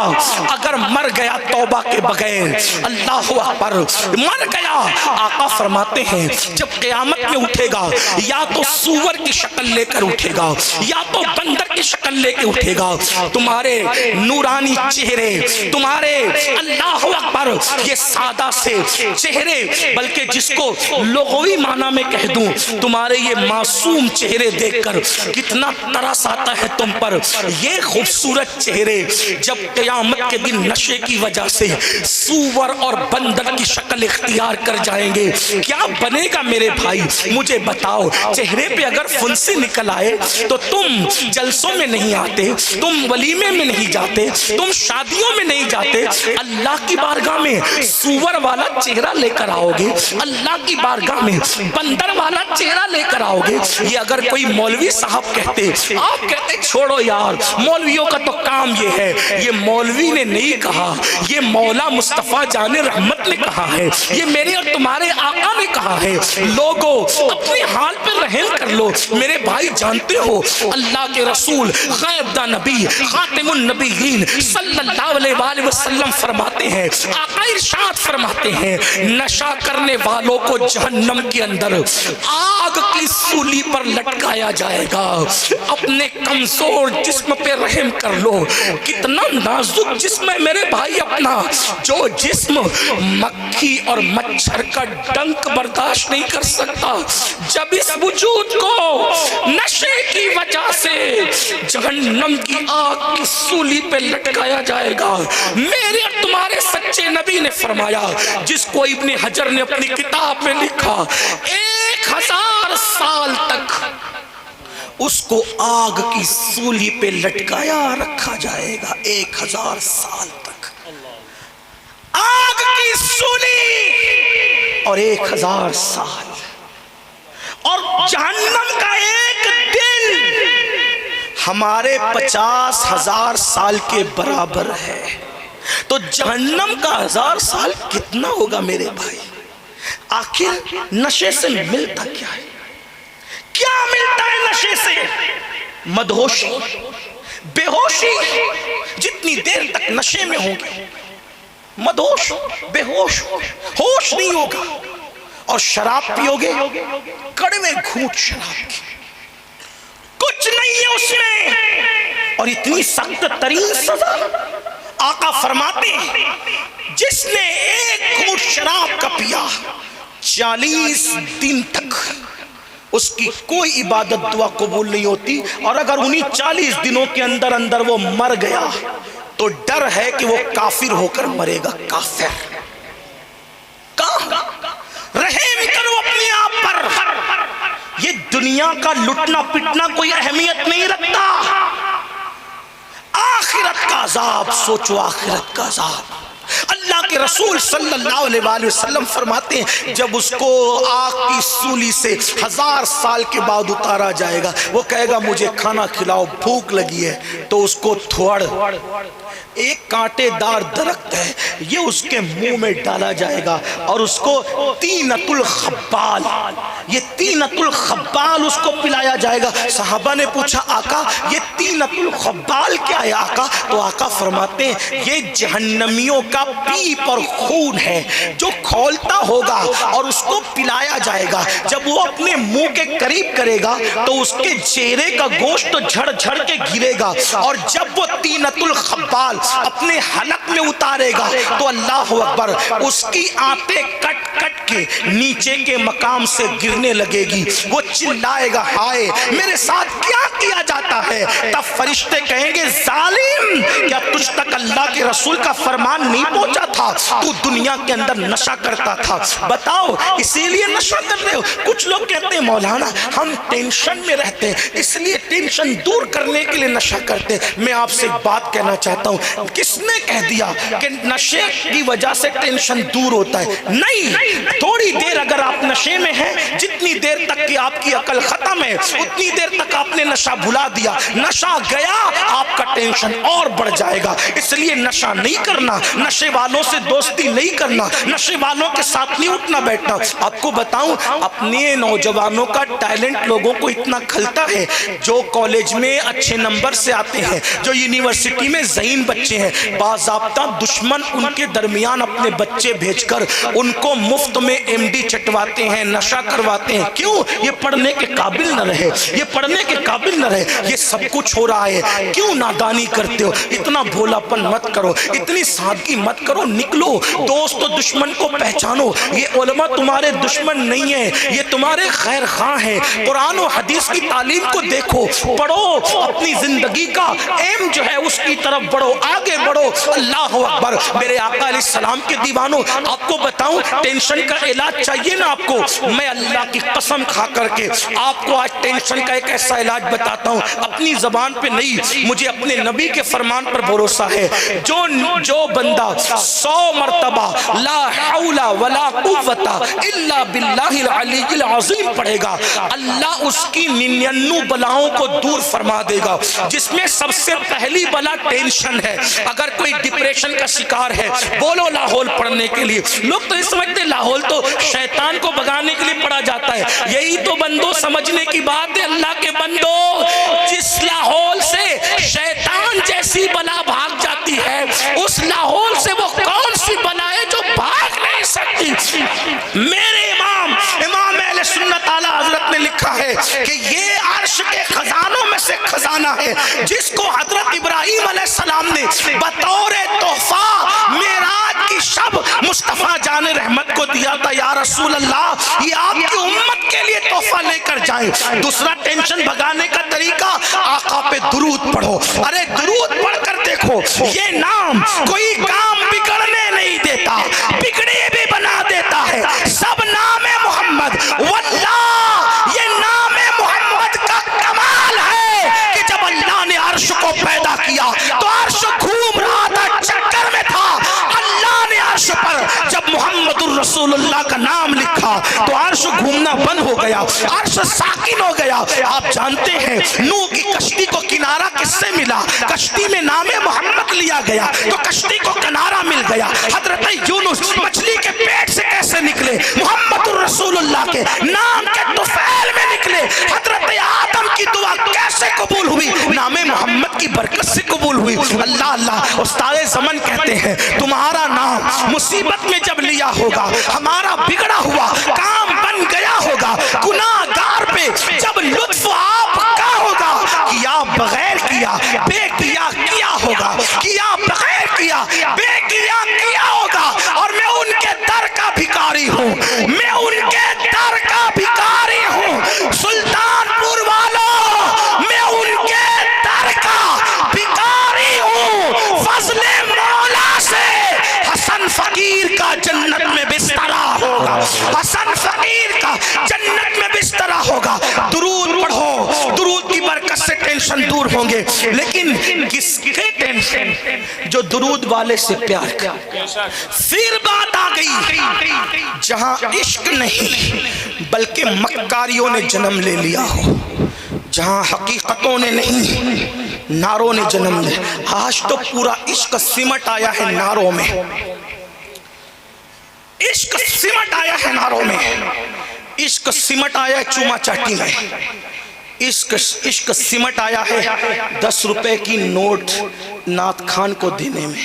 اگر مر گیا توبہ کے بغیر، اللہ اکبر، مر گیا، آقا فرماتے ہیں جب قیامت میں اٹھے گا یا تو سور کی شکل لے کر اٹھے گا یا تو بندر کی شکل لے کے اٹھے گا۔ تمہارے نورانی چہرے، تمہارے اللہ اکبر یہ سادہ سے چہرے، بلکہ جس کو لغوی معنی میں کہہ دوں تمہارے یہ معصوم چہرے دیکھ کر کتنا ترس آتا ہے تم پر۔ یہ خوبصورت چہرے جب قیامت کے دن نشے کی وجہ سے سور اور بندر کی شکل اختیار کر جائیں گے، کیا بنے گا میرے بھائی؟ مجھے بتاؤ، چہرے پہ اگر فنسی نکل آئے تو تم جلسوں میں نہیں آتے، تم ولیمے میں نہیں جاتے، تم شادیوں میں نہیں جاتے، اللہ کی بارگاہ میں سور والا چہرہ لے کر آؤ گے، اللہ کی بارگاہ میں بندر والا چہرہ لے کر آؤ گے۔ یہ اگر کوئی مولوی صاحب کہتے، آپ کہتے چھوڑو یار مولویوں کا تو کام یہ ہے، یہ مولوی نے نہیں کہا، یہ مولا مصطفیٰ جان رحمت نے کہا ہے، یہ میرے اور تمہارے آقا نے کہا ہے۔ لوگوں اپنے حال پر رحم کر لو میرے بھائی، جانتے ہو اللہ کے رسول غیب دا نبی خاتم النبیین صلی اللہ علیہ وآلہ وسلم فرماتے ہیں، آقا ارشاد فرماتے ہیں نشہ کرنے والوں کو جہنم کے اندر آگ کی کی سولی پر لٹکایا جائے گا۔ اپنے کمزور جسم پہ رحم کر لو، کتنا نازک جسم ہے میرے بھائی اپنا، جو جسم مکھی اور مچھر کا ڈنک برداشت نہیں کر سکتا، جب اس وجود کو نشے کی وجہ سے جہنم کی آگ کی سولی پہ لٹکایا جائے گا، میرے اور تمہارے سچے نبی نے فرمایا، جس کو ابن حجر نے اپنی کتاب میں لکھا، 1000 سال تک اس کو آگ کی سولی پہ لٹکایا رکھا جائے گا۔ 1000 سال تک آگ کی سولی اور 1000 سال، اور جہنم کا ایک دن ہمارے 50,000 سال کے برابر ہے، تو جہنم کا 1000 سال کتنا ہوگا میرے بھائی؟ آخر نشے سے ملتا کیا ہے؟ کیا ملتا ہے نشے سے؟ مدہوشی، بے ہوشی۔ جتنی دیر تک نشے میں ہوں گے مدہوش، بے ہوش، ہوش نہیں ہوگا، اور شراب پیو گے، کڑوے گھونٹ شراب کی، کچھ نہیں ہے اس میں، اور اتنی سخت ترین سزا۔ آقا فرماتے ہیں جس نے ایک گھونٹ شراب کا پیا 40 دن تک اس کی کوئی عبادت دعا قبول نہیں ہوتی، اور اگر انہی 40 دنوں کے اندر اندر وہ مر گیا تو ڈر ہے کہ وہ کافر ہو کر مرے گا۔ کافر، رحم کرو اپنے آپ پر، یہ دنیا کا لٹنا پٹنا کوئی اہمیت نہیں رکھتا، آخرت کا عذاب سوچو، آخرت کا عذاب۔ اللہ کے رسول صلی اللہ علیہ وآلہ وسلم فرماتے ہیں جب اس کو آگ کی سولی سے 1000 سال کے بعد اتارا جائے گا، وہ کہے گا مجھے کھانا کھلاؤ، بھوک لگی ہے، تو اس کو تھوڑ، ایک کانٹے دار درخت ہے، یہ اس کے منہ میں ڈالا جائے گا، اور اس کو طینۃ الخبال، یہ طینۃ الخبال اس کو پلایا جائے گا۔ صحابہ نے پوچھا آقا یہ طینۃ الخبال کیا ہے آقا؟ تو آقا فرماتے ہیں یہ جہنمیوں کا پیپ اور خون ہے جو کھولتا ہوگا اور اس کو پلایا جائے گا۔ جب وہ اپنے منہ کے قریب کرے گا تو اس کے چہرے کا گوشت جھڑ جھڑ کے گرے گا، اور جب وہ طینۃ الخبال اپنے حلق میں اتارے گا تو اللہ اکبر اس کی آنتیں کٹ کٹ کے نیچے کے مقام سے گرنے لگے گی، وہ چلائے گا ہائے میرے ساتھ کیا کیا جاتا ہے؟ تب فرشتے کہیں گے ظالم، کیا تجھ تک اللہ کے رسول کا فرمان نہیں پہنچا تھا؟ تو دنیا کے اندر نشہ کرتا تھا، بتاؤ اسی لیے نشہ کر رہے ہو۔ کچھ لوگ کہتے ہیں مولانا ہم ٹینشن میں رہتے ہیں اس لیے ٹینشن دور کرنے کے لیے نشہ کرتے ہیں۔ میں آپ سے ایک بات کہنا چاہتا ہوں، کس نے کہہ دیا کہ نشے کی وجہ سے ٹینشن دور ہوتا ہے؟ نہیں، تھوڑی دیر اگر آپ نشے میں ہیں، جتنی دیر تک کہ آپ کی عقل ختم ہے اتنی دیر تک آپ نے نشہ بھلا دیا، نشہ گیا آپ کا ٹینشن اور بڑھ جائے گا۔ اس لیے نشہ نہیں کرنا، نشے والوں سے دوستی نہیں کرنا، نشے والوں کے ساتھ نہیں اٹھنا بیٹھنا۔ آپ کو بتاؤں اپنے نوجوانوں کا ٹیلنٹ لوگوں کو اتنا کھلتا ہے، جو کالج میں اچھے نمبر سے آتے ہیں، جو یونیورسٹی میں ذہین بچے ہیں، باضابطہ دشمن ان کے درمیان اپنے بچے بھیج کر ان کو مفت میں ایم ڈی چٹواتے ہیں، نشہ کرواتے ہیں۔ کیوں؟ یہ پڑھنے کے قابل نہ رہے، یہ پڑھنے کے قابل نہ رہے، یہ سب کچھ ہو رہا ہے۔ کیوں نادانی کرتے ہو؟ اتنا بھولا پن مت کرو، اتنی سادگی مت کرو، نکلو دوست و دشمن کو پہچانو۔ یہ علماء تمہارے دشمن نہیں ہیں، یہ تمہارے خیر خواہ ہیں۔ قرآن و حدیث کی تعلیم کو دیکھو، پڑھو، اپنی زندگی کا ایم جو ہے اس کی طرف بڑھو، آگے بڑھو۔ اللہ اکبر۔ میرے آقا علیہ السلام کے دیوانوں، آپ کو بتاؤں ٹینشن کا علاج چاہیے نا آپ کو؟ میں اللہ کی قسم کھا کر کے آپ کو آج ٹینشن کا ایک ایسا علاج بتاتا ہوں، اپنی زبان پہ نہیں، مجھے اپنے نبی کے فرمان پر بھروسہ ہے۔ جو بندہ 100 مرتبہ لا حول ولا قوت الا باللہ العلی العظیم پڑھے گا، اللہ اس کی 99 بلاؤں کو دور فرما دے گا، جس میں سب سے پہلی بلا ٹینشن ہے۔ اگر کوئی ڈپریشن کا شکار ہے، بولو لاہور پڑھنے کے لیے۔ لوگ تو اس سمجھتے لاہور تو شیطان کو بگانے کے لیے پڑھا جاتا ہے، یہی تو بندو سمجھنے کی بات ہے۔ اللہ کے بندو، جس لاہور سے شیطان جیسی بلا بھاگ جاتی ہے، اس لاہور سے وہ کون سی بلا ہے جو بھاگ نہیں سکتی؟ میرے امام اہل سنت اعلیٰ حضرت نے لکھا لکھا ہے کہ یہ عرش کے خزانوں میں سے خزانہ ہے جس کو حضرت ابراہیم علیہ السلام نے بطور تحفہ معراج کی شب مصطفیٰ جان رحمت کو دیا تھا. یا رسول اللہ یہ آپ کی امت کے لیے تحفہ لے کر جائیں. دوسرا ٹینشن بھگانے کا طریقہ آقا پہ درود پڑھو. ارے درود پڑھ کر دیکھو, یہ نام کوئی کام بگڑنے نہیں دیتا, بگڑے بھی بنا دیتا ہے. سب نام محمد واللہ, یہ نام محمد کا کمال ہے کہ جب اللہ نے عرش کو پیدا کیا تو عرش گھوم رہا تھا, چکر میں تھا. اللہ نے عرش پر جب محمد الرسول اللہ کا نام لکھا تو عرش گھومنا بند ہو گیا, عرش ساکن ہو گیا. آپ جانتے ہیں نوح کی کشتی کو کنارہ کس سے ملا؟ کشتی میں نام محمد لیا گیا تو کشتی کو کنارہ مل گیا. حضرت یونس مچھلی کے پیٹ سے کیسے نکلے؟ محمد الرسول اللہ کے نام کے طفیل میں نکلے. حضرت آدم کی دعا کیسے قبول ہوئی؟ نام محمد کی برکت سے قبول ہوئی. اللہ اللہ. استاد زمن کہتے ہیں تمہارا نام مصیبت میں جب لیا ہوگا, ہمارا بگڑا ہوا کام بن گیا ہوگا, گناہ گار پہ جب لطف آپ کا ہوگا, کیا بغیر کیا بے کیا کیا ہوگا, کیا بغیر کیا بے کیا کیا ہوگا. اور میں ان کے در کا بھکاری ہوں, میں ان کے در کا بھکاری ہوں. سلطان پور والوں, میں ان کے در کا بھکاری ہوں. فضل مولا سے حسن فقیر کا جنت میں بسترا ہوگا, حسن فقیر کا جنت میں بسترا ہوگا. درود پڑھو, درود کی برکت سے ٹینشن دور ہوں گے. لیکن کس کے ٹینشن؟ جو درود والے سے پیار کر. پھر بات آ گئی جہاں عشق نہیں بلکہ مکاریوں نے جنم لے لیا ہو, جہاں حقیقتوں نے نہیں نعروں نے جنم لے. آج تو پورا عشق سمٹ آیا ہے نعروں میں, عشق سمٹ آیا ہے نعروں میں, عشق سمٹ آیا ہے چوما چاٹی میں, عشق سمٹ آیا ہے 10 روپے کی نوٹ نعت خان کو دینے میں.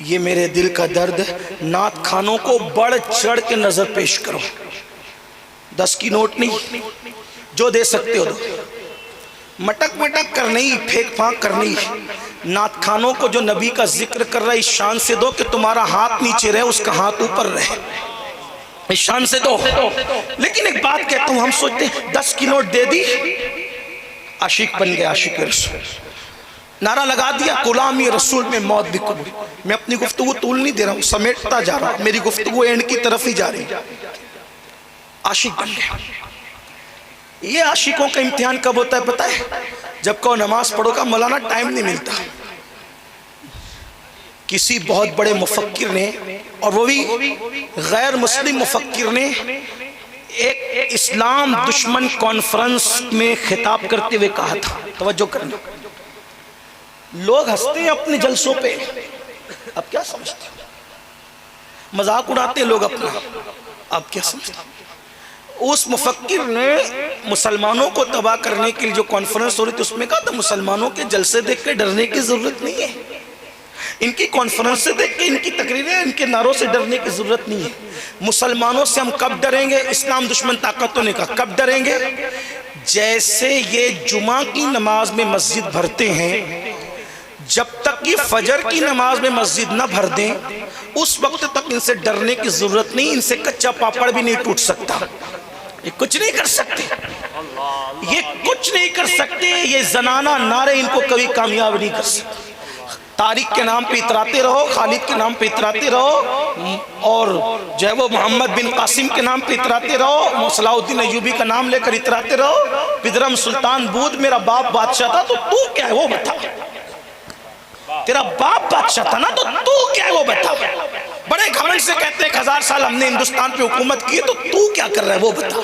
یہ میرے دل کا درد ہے, نعت خانوں کو بڑھ چڑھ کے نظر پیش کرو. 10 کی نوٹ نہیں, جو دے سکتے ہو دو. مٹک مٹک کر نہیں, پھینک پھانک کر نہیں. نعت خانوں کو جو نبی کا ذکر کر رہا ہے اس شان سے دو کہ تمہارا ہاتھ نیچے رہے, اس کا ہاتھ اوپر رہے, اس شان سے دو. لیکن ایک بات کہتا ہوں, ہم سوچتے ہیں 10 کی نوٹ دے دی, عاشق بن گیا, عاشق رسول. نعرہ لگا دیا غلامی رسول میں موت بھی قبول. میں اپنی گفتگو طول نہیں دے رہا ہوں, سمیٹتا جا رہا ہوں, میری گفتگو اینڈ کی طرف ہی جا رہی. عاشق بن گیا. یہ عاشقوں کا امتحان کب ہوتا ہے پتہ ہے؟ جب کہو نماز پڑھو کا مولانا ٹائم نہیں ملتا. کسی بہت بڑے مفکر نے, اور وہ بھی غیر مسلم مفکر نے, ایک اسلام دشمن کانفرنس میں خطاب کرتے ہوئے کہا تھا, توجہ کرنا. لوگ ہنستے ہیں اپنے جلسوں پہ, اب کیا سمجھتے ہیں؟ مذاق اڑاتے ہیں لوگ اپنا, اب کیا سمجھتے ہیں؟ اس مفکر نے مسلمانوں کو تباہ کرنے کے لیے جو کانفرنس ہو رہی تھی اس میں کہا تھا مسلمانوں کے جلسے دیکھ کے ڈرنے کی ضرورت نہیں ہے, ان کی کانفرنس سے دیکھ کے, ان کی تقریریں, ان کے نعروں سے ڈرنے کی ضرورت نہیں ہے. مسلمانوں سے ہم کب ڈریں گے؟ اسلام دشمن طاقتوں نے کہا کب ڈریں گے؟ جیسے یہ جمعہ کی نماز میں مسجد بھرتے ہیں, جب تک یہ فجر کی نماز میں مسجد نہ بھر دیں اس وقت تک ان سے ڈرنے کی ضرورت نہیں. ان سے کچا پاپڑ بھی نہیں ٹوٹ سکتا, یہ کچھ نہیں کر سکتے, یہ کچھ نہیں کر سکتے. یہ زنانہ نعرے ان کو کبھی کامیاب نہیں کر سکتے. طارق کے نام پہ اتراتے رہو, خالد کے نام پہ اتراتے رہو, اور جو ہے وہ محمد بن قاسم کے نام پہ اتراتے رہو, صلاح الدین ایوبی کا نام لے کر اتراتے رہو. پدرم سلطان بود میرا باپ بادشاہ تھا تو کیا ہے وہ بتا, تیرا باپ بادشاہ تھا نا تو کیا ہے وہ بتا. بڑے گھمنڈ سے کہتے ہیں 1000 سال ہم نے ہندوستان پہ حکومت کی ہے تو کیا کر رہا ہے وہ بتا.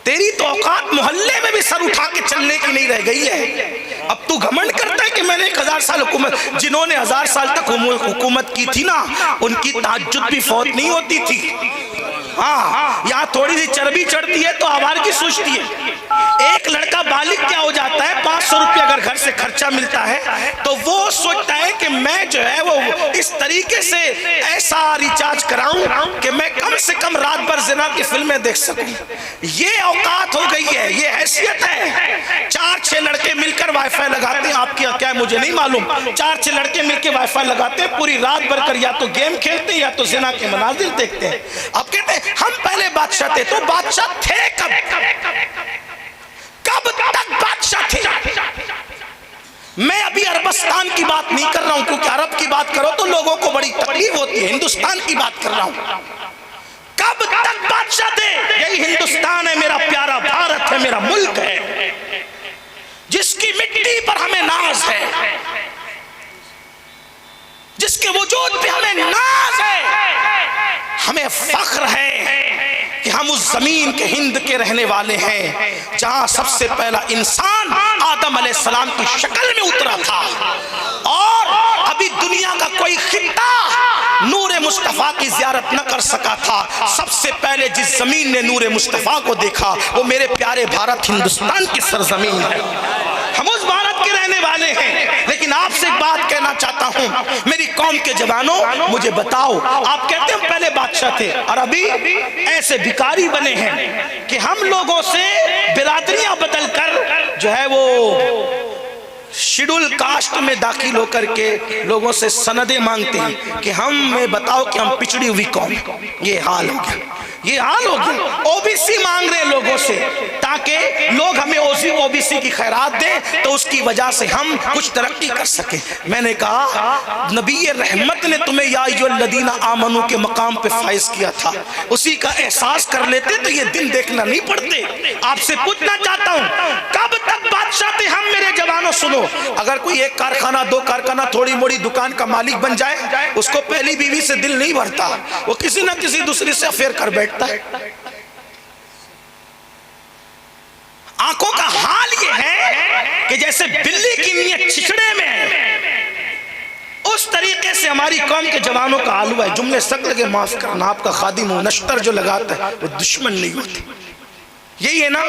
تیری تو اوقات محلے میں بھی سر اٹھا کے چلنے کی نہیں رہ گئی ہے. اب تو گھمنڈ کرتا ہے کہ میں نے 1000 سال حکومت, جنہوں نے 1000 سال تک حکومت کی تھی نا ان کی تہجد بھی فوت نہیں ہوتی تھی. ہاں, یہاں تھوڑی سی چربی چڑھتی ہے تو آوار کی سوچتی ہے. ایک لڑکا بالغ کیا ہو جاتا ہے, 500 روپے اگر گھر سے خرچہ ملتا ہے تو وہ سوچتا ہے کہ میں جو ہے وہ اس طریقے سے ایسا ریچارج کراؤں کہ میں کم سے کم رات بھر زنا کی فلمیں دیکھ سکوں. یہ اوقات ہو گئی ہے، یہ حیثیت ہے۔ 4-6 لڑکے مل کر وائی فائی لگاتے ہیں، آپ کی کیا ہے مجھے نہیں معلوم، 4-6 لڑکے مل کے وائی فائی لگاتے ہیں، پوری رات بھر کر یا تو گیم کھیلتے ہیں یا تو زنا کے مناظر دیکھتے ہیں۔ اب کہتے ہیں ہم پہلے بادشاہ تھے، تو بادشاہ تھے کب تک بادشاہ تھے؟ میں ابھی عربستان کی بات نہیں کر رہا ہوں، کیونکہ عرب کی بات کرو تو لوگوں کو بڑی تکلیف ہوتی ہے، ہندوستان کی بات کر رہا ہوں۔ کب تک بادشاہ تھے؟ یہی ہندوستان ہے، میرا پیارا بھارت ہے، میرا ملک ہے، جس کی مٹی پر ہمیں ناز ہے، جس کے وجود پہ ہمیں ناز ہے، ہمیں فخر ہے کہ ہم اس زمین کے ہند کے رہنے والے ہیں جہاں سب سے پہلا انسان آدم علیہ السلام کی شکل میں اترا تھا، اور ابھی دنیا کا کوئی خطہ نور مصطفیٰ کی زیارت نہ کر سکا تھا۔ سب سے پہلے جس زمین نے نور مصطفیٰ کو دیکھا وہ میرے پیارے بھارت ہندوستان کی سرزمین ہے، ہم اس بھارت کے رہنے والے ہیں۔ لیکن آپ سے ایک بات کہنا چاہتا ہوں، میری قوم کے جوانوں، مجھے بتاؤ، آپ کہتے ہیں پہلے بادشاہ تھے اور ابھی ایسے بھکاری بنے ہیں کہ ہم لوگوں سے برادریاں بدل کر جو ہے وہ شیڈول کاسٹ میں داخل ہو کر کے لوگوں سے سندیں مانگتے ہیں کہ ہمیں بتاؤ کہ ہم پچھڑی ہوئی قوم۔ یہ حال ہو گیا، یہ حال ہو گیا۔ او بی سی مانگ رہے ہیں لوگوں سے تاکہ لوگ ہمیں او بی سی کی خیرات دیں تو اس کی وجہ سے ہم کچھ ترقی کر سکیں۔ میں نے کہا نبی رحمت نے تمہیں یا ایھا الذین آمنو کے مقام پہ فائز کیا تھا، اسی کا احساس کر لیتے تو یہ دن دیکھنا نہیں پڑتے۔ آپ سے پوچھنا چاہتا ہوں کب تک بادشاہ تھے ہم؟ میرے جوانوں سنو، اگر کوئی ایک کارخانہ 2 کارخانہ تھوڑی موڑی دکان کا مالک بن جائے، اس کو پہلی بیوی سے دل نہیں بھرتا، وہ کسی نہ کسی دوسری سے افیئر کر بیٹھتا ہے۔ آنکھوں کا حال یہ ہے کہ جیسے بلی کی نیت چچڑے میں ہے، اس طریقے سے ہماری قوم کے جوانوں کا حال ہوا ہے۔ جملے سخت لگے معاف کرنا، آپ کا خادم ہوں، نشتر جو لگاتا ہے وہ دشمن نہیں ہوتے۔ یہی ہے نا،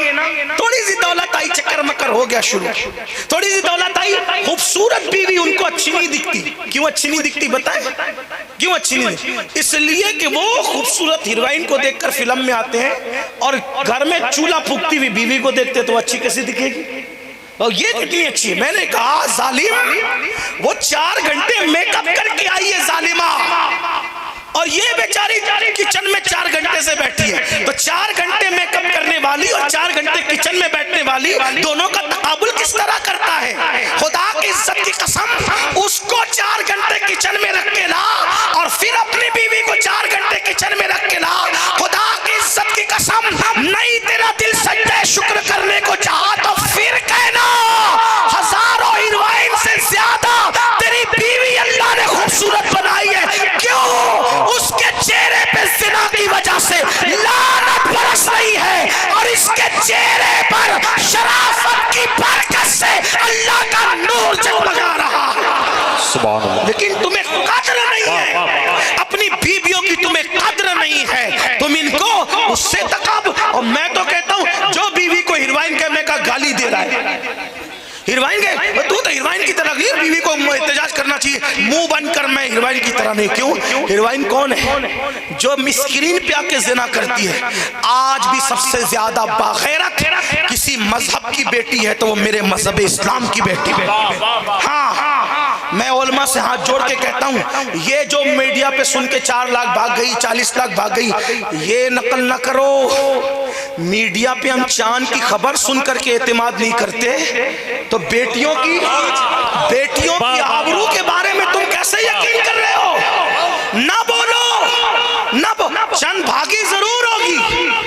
تھوڑی سی دولت آئی چکر مکر ہو گیا شروع، تھوڑی سی دولت آئی، خوبصورت بیوی ان کو اچھی نہیں دکھتی۔ کیوں اچھی نہیں دکھتی بتائیں؟ کیوں اچھی نہیں دکھتی؟ اس لیے کہ وہ خوبصورت ہیروئن کو دیکھ کر فلم میں آتے ہیں اور گھر میں چولہا پھونکتی ہوئی بیوی کو دیکھتے تو اچھی کیسے دکھے گی؟ اور یہ کتنی اچھی ہے۔ میں نے کہا ظالم، وہ 4 گھنٹے میک اپ کر کے آئی ہے ظالمہ، اور یہ بیچاری کچن میں 4 گھنٹے سے بیٹھی ہے، تو 4 گھنٹے میک اپ کرنے والی اور 4 گھنٹے کچن میں بیٹھنے والی، دونوں کا تقابل کس طرح کرتا ہے؟ خدا کی عزت کی قسم، اس کو 4 گھنٹے کچن میں رکھ کے لا اور پھر اپنی بیوی کو 4 گھنٹے کچن میں رکھ کے لا۔ خدا کی عزت کی قسم، نہیں تیرا دل سجدہ شکر کرنے کو چاہا تو پھر کہنا ہزاروں ہیروئن سے زیادہ تیری بیوی اللہ نے خوبصورت بنائی ہے۔ کیوں؟ اس کے چہرے پہ زنا کی وجہ سے لعنت برس رہی ہے، اور اس کے چہرے پر شرافت کی برکت سے اللہ کا نور جگمگا رہا ہے۔ سبحان اللہ۔ لیکن تمہیں قدر نہیں ہے، اپنی بیویوں کی تمہیں قدر نہیں ہے، تم ان کو اس سے تقابل۔ اور میں تو کہتا ہوں جو بیوی کو ہیروئن کہنے کا گالی دے رہا ہے، ہیروئن کے تو ہیروئن کی طرح نہیں، بیوی کو احتجاج کرنا چاہیے، منہ بند کر میں ہیروئن کی طرح نہیں۔ کیوں؟ ہیروئن کون ہے؟ جو اسکرین پہ آ کے زنا کرتی ہے۔ آج بھی سب سے زیادہ باغیرت کسی مذہب کی بیٹی ہے تو وہ میرے مذہب اسلام کی بیٹی ہے۔ ہاں، میں علماء سے ہاتھ جوڑ کے کہتا ہوں، یہ جو میڈیا پہ سن کے 4 لاکھ بھاگ گئی، 40 لاکھ بھاگ گئی، یہ نقل نہ کرو۔ میڈیا پہ ہم چاند کی خبر سن کر کے اعتماد نہیں کرتے، تو بیٹیوں کی آبرو کے بارے میں تم کیسے یقین کر رہے ہو؟ نہ بولو، نہ بولو۔ چند بھاگی ضرور ہوگی،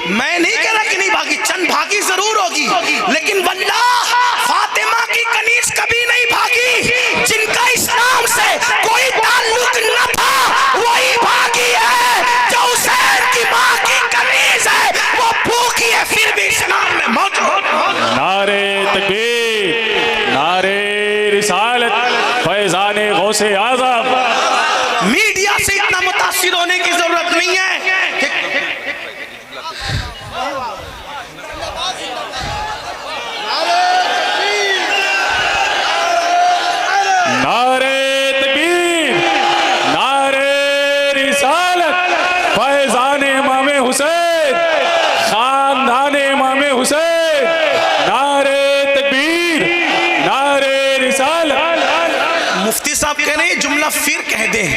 میں نہیں کہہ رہا کہ نہیں بھاگی، چند بھاگی ضرور ہوگی، لیکن واللہ فاطمہ کی کنیز کبھی نہیں بھاگی۔ جن کا اسلام سے کوئی تعلق نہ تھا وہی بھاگی ہے، جو حسین کی ماں کی کنیز ہے وہ بھوکی ہے پھر بھی اسلام میں موجود۔ نعرہ تکبیر، نعرہ رسالت، فیضان غوث اعظم۔ میڈیا سے اتنا متاثر ہونے کی ضرورت نہیں ہے کہ نعرہ تکبیر، نعرہ رسالت، فیضان امام حسین، خاندان امام حسین۔ کہہ رہے ہیں جملہ پھر کہہ دیں،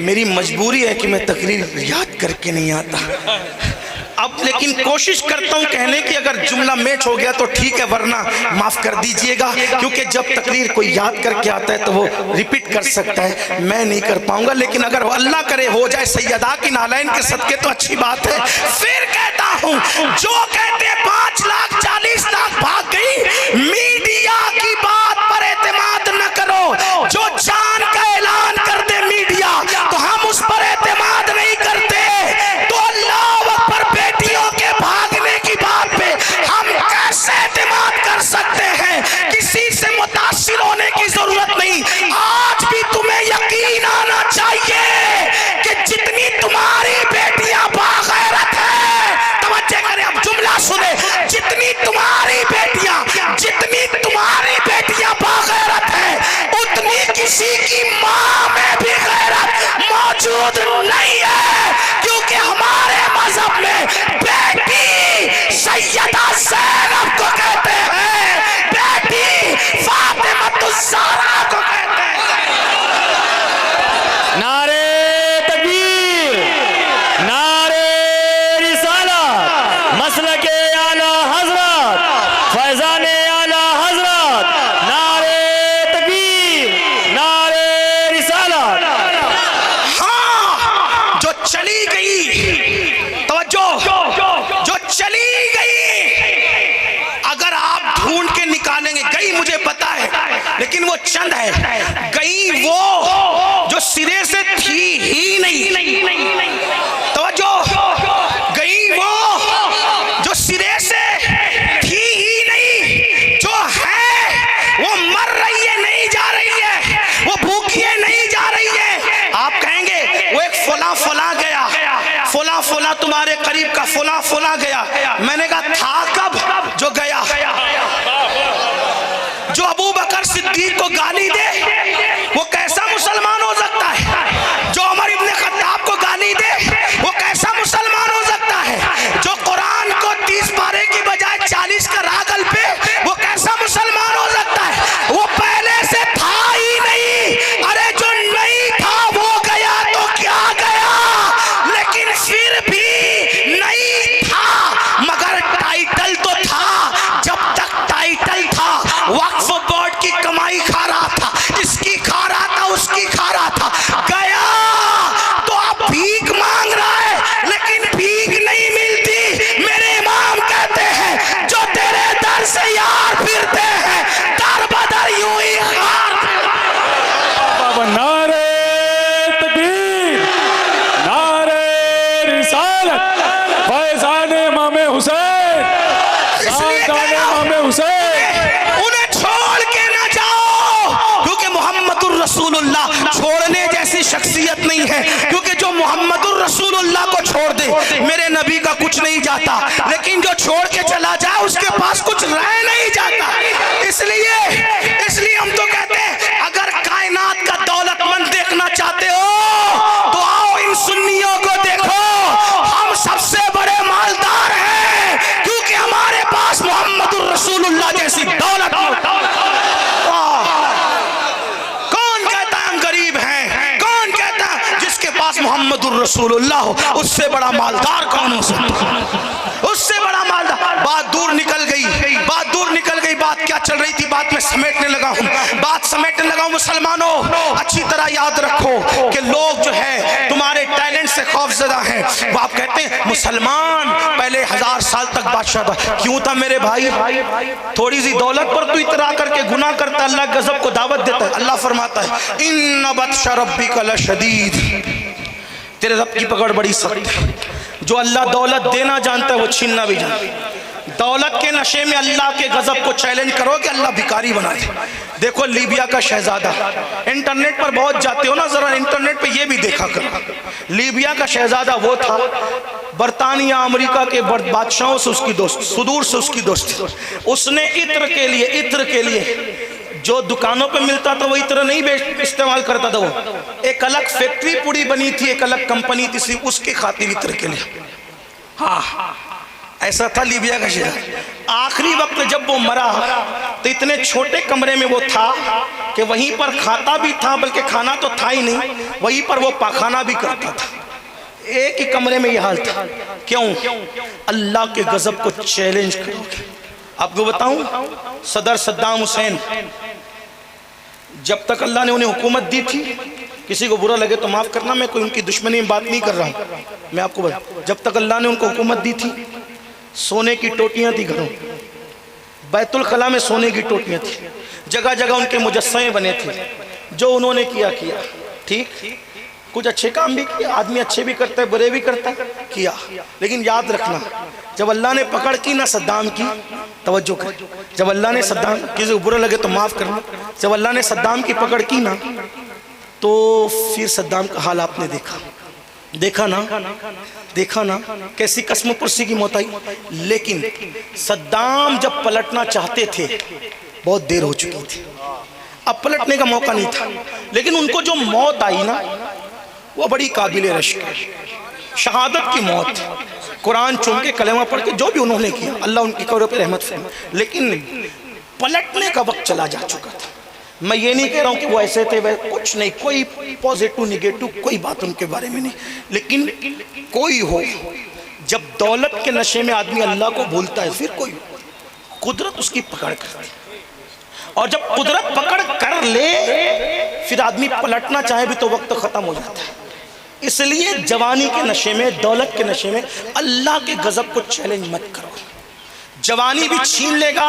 میری مجبوری ہے کہ میں تقریر یاد کر کے نہیں آتا اب، لیکن کوشش کرتا ہوں کہنے کی، اگر جملہ میچ ہو گیا تو ٹھیک ہے، ورنہ معاف کر دیجئے گا، کیونکہ جب تقریر کوئی یاد کر کے آتا ہے تو وہ ریپیٹ کر سکتا ہے، میں نہیں کر پاؤں گا، لیکن اگر اللہ کرے ہو جائے سیدہ کی نالین کے صدقے تو اچھی بات ہے۔ پھر کہتا ہوں، جو کہتے 5,40,00,000 بھاگ گئی، میڈیا کی بات پر اعتماد نہ کرو، جو جان کا اعلان کر دے میڈیا تو ہم اس پر اعتماد نہیں کرتے، تو اللہ اکبر، بیٹیوں کے بھاگنے کی بات پہ ہم کیسے اعتماد کر سکتے ہیں؟ کسی سے متاثر ہونے کی ضرورت نہیں، آج بھی تمہیں یقین آنا چاہیے کہ جتنی تمہاری بیٹیاں باغیرت ہیں، توجہ کریں اب جملہ سنیں، جتنی تمہاری بیٹیاں باغیرت ہیں، اتنی کسی کی ماں میں بھی غیرت موجود نہیں ہے، کیونکہ ہمارے مذہب میں بیٹی سیدہ زینب کو کہتے ہیں، بیٹی فاطمہ الزہرا کو کہتے ہیں۔ نعرے تکبیر، نعرے رسالت، مسلک اعلی حضرت، فیضان اعلی حضرت، نعرے تکبیر، نعرے رسالت۔ ہاں، جو چلی گئی، توجہ، جو چلی گئی، اگر آپ ڈھونڈ کے نکالیں گے، گئی مجھے پتا ہے لیکن وہ چند ہے، گئی وہ جو سرے سے تھی ہی نہیں، توجہ، گئی وہ جو سرے سے تھی ہی نہیں، جو ہے وہ مر رہی ہے، نہیں جا رہی ہے، وہ بھوکی ہے، نہیں جا رہی ہے۔ آپ کہیں گے وہ ایک فلاں گیا، فلاں تمہارے قریب کا فلاں گیا، میں نے کہا تھا کب جو گیا؟ جو ابو بکر صدیق کو گالی دے وہ کیسا مسلمان ہو سکتا ہے؟ جو عمر ابن خطاب کو گالی دے وہ کیسا مسلمان ہو سکتا ہے؟ جو قرآن کو 30 پارے کی بجائے 40 کا راگل پہ وہ کیسا مسلمان ہو سکتا ہے؟ وہ پہلے سے تھا ہی نہیں، ارے جو نہیں تھا وہ گیا تو کیا گیا، لیکن پھر بھی نہیں تھا، مگر ٹائٹل تو تھا، جب تک ٹائٹل تھا وقف بورڈ کی کمائی کھا رہا تھا، اس کی کھا رہا تھا، اس کی کھا رہا تھا، گیا تو اب بھیک مانگ رہا ہے، لیکن بھیک نہیں ملتی۔ میرے امام کہتے ہیں جو تیرے در سے یار پھرتے ہیں، در بدر یوں ہی خار نعرے تکبیر، نعرے رسالت، فیضان امام حسین، خاندان امام حسین۔ انہیں چھوڑ کے نہ جاؤ، کیونکہ محمد الرسول اللہ چھوڑنے جیسی شخصیت نہیں ہے، کیونکہ جو محمد الرسول اللہ کو چھوڑ دے میرے نبی کا کچھ نہیں جاتا، لیکن جو چھوڑ کے چلا جائے اس کے پاس کچھ رہ نہیں جاتا۔ اس لیے ہم تو کہتے ہیں اگر کائنات کا دولت مند دیکھنا چاہتے ہو تو آؤ ان سنیوں کو دیکھو، ہم سب سے بڑے مالدار ہیں، کیونکہ ہمارے پاس محمد الرسول اللہ جیسی دولت ہے۔ کون کہتا ہے ہم غریب ہیں؟ کون کہتا ہے جس کے پاس محمد الرسول اللہ ہو اس سے بڑا مالدار کون ہو سکتا ہے؟ اس سے بڑا مالدار۔ بات دور نکل گئی، بات کیا چل رہی تھی، بات میں سمیٹنے لگا ہوں۔ مسلمانوں اچھی طرح یاد رکھو کہ لوگ جو ہے تمہارے ٹیلنٹ سے خوف زدہ ہیں، وہ آپ کہتے ہیں مسلمان پہلے 1000 سال تک بادشاہ تھا، کیوں تھا میرے بھائی؟ تھوڑی سی دولت پر تو اترا کر کے گناہ کرتا، اللہ غضب کو دعوت دیتا ہے۔ اللہ فرماتا ہے ان بطش ربک لشدید، تیرے رب کی پکڑ بڑی سخت ہے۔ جو اللہ دولت دینا جانتا ہے وہ چھیننا بھی جانتا ہے۔ دولت کے نشے میں اللہ کے غضب کو چیلنج کرو کہ اللہ بھکاری بنا دے۔ دیکھو لیبیا کا شہزادہ، انٹرنیٹ پر بہت جاتے ہو نا، ذرا انٹرنیٹ پہ یہ بھی دیکھا کرو، لیبیا کا شہزادہ وہ تھا، برطانیہ امریکہ کے بادشاہوں سے اس کی دوست، صدور سے اس کی دوست، اس نے عطر کے لیے جو دکانوں پہ ملتا تھا وہ عطر نہیں استعمال کرتا تھا، وہ ایک الگ فیکٹری پوری بنی تھی، ایک الگ کمپنی تھی، اس کی خاطر عطر کے لیے۔ ہاں ایسا تھا لیبیا کا شہر. آخری وقت جب وہ مرا تو اتنے چھوٹے کمرے میں وہ تھا کہ وہیں پر کھاتا بھی تھا, بلکہ کھانا تو تھا ہی نہیں, وہیں پر وہ پاخانہ بھی کرتا تھا. ایک ہی کمرے میں یہ حال تھا. کیوں؟ اللہ کے غضب کو چیلنج کرو گے. آپ کو بتاؤں, صدر صدام حسین, جب تک اللہ نے انہیں حکومت دی تھی, کسی کو برا لگے تو معاف کرنا, میں کوئی ان کی دشمنی میں بات نہیں کر رہا ہوں, میں آپ کو بتا, جب تک اللہ نے ان کو حکومت دی تھی, سونے کی ٹوٹیاں تھی گھروں, بیت الخلا میں سونے کی ٹوٹیاں تھی, جگہ جگہ ان کے مجسمے بنے تھے. جو انہوں نے کیا ٹھیک, کچھ اچھے کام بھی کیا, آدمی اچھے بھی کرتا ہے برے بھی کرتا ہے, کیا. لیکن یاد رکھنا, جب اللہ نے پکڑ کی نا صدام کی, توجہ کر, جب اللہ نے صدام, کسی کو برا لگے تو معاف کرنا, جب اللہ نے صدام کی پکڑ کی نا, تو پھر صدام کا حال آپ نے دیکھا نا کیسی قسم پرسی کی موت آئی. لیکن صدام جب پلٹنا چاہتے تھے بہت دیر ہو چکی تھی, اب پلٹنے کا موقع نہیں تھا. لیکن ان کو جو موت آئی نا وہ بڑی قابل رشک ہے, شہادت کی موت, قرآن چون کے کلمہ پڑھ کے جو بھی انہوں نے کیا, اللہ ان کی قبر پہ رحمت فرمائے. لیکن پلٹنے کا وقت چلا جا چکا تھا. میں یہ نہیں کہہ رہا ہوں کہ وہ ایسے تھے, کچھ نہیں, کوئی پوزیٹو نگیٹو کوئی بات ان کے بارے میں نہیں. لیکن کوئی ہو, جب دولت کے نشے میں آدمی اللہ کو بھولتا ہے, پھر کوئی قدرت اس کی پکڑ کرتی, اور جب قدرت پکڑ کر لے پھر آدمی پلٹنا چاہے بھی تو وقت ختم ہو جاتا ہے. اس لیے جوانی کے نشے میں, دولت کے نشے میں اللہ کے غضب کو چیلنج مت کرو. جوانی بھی چھین لے گا,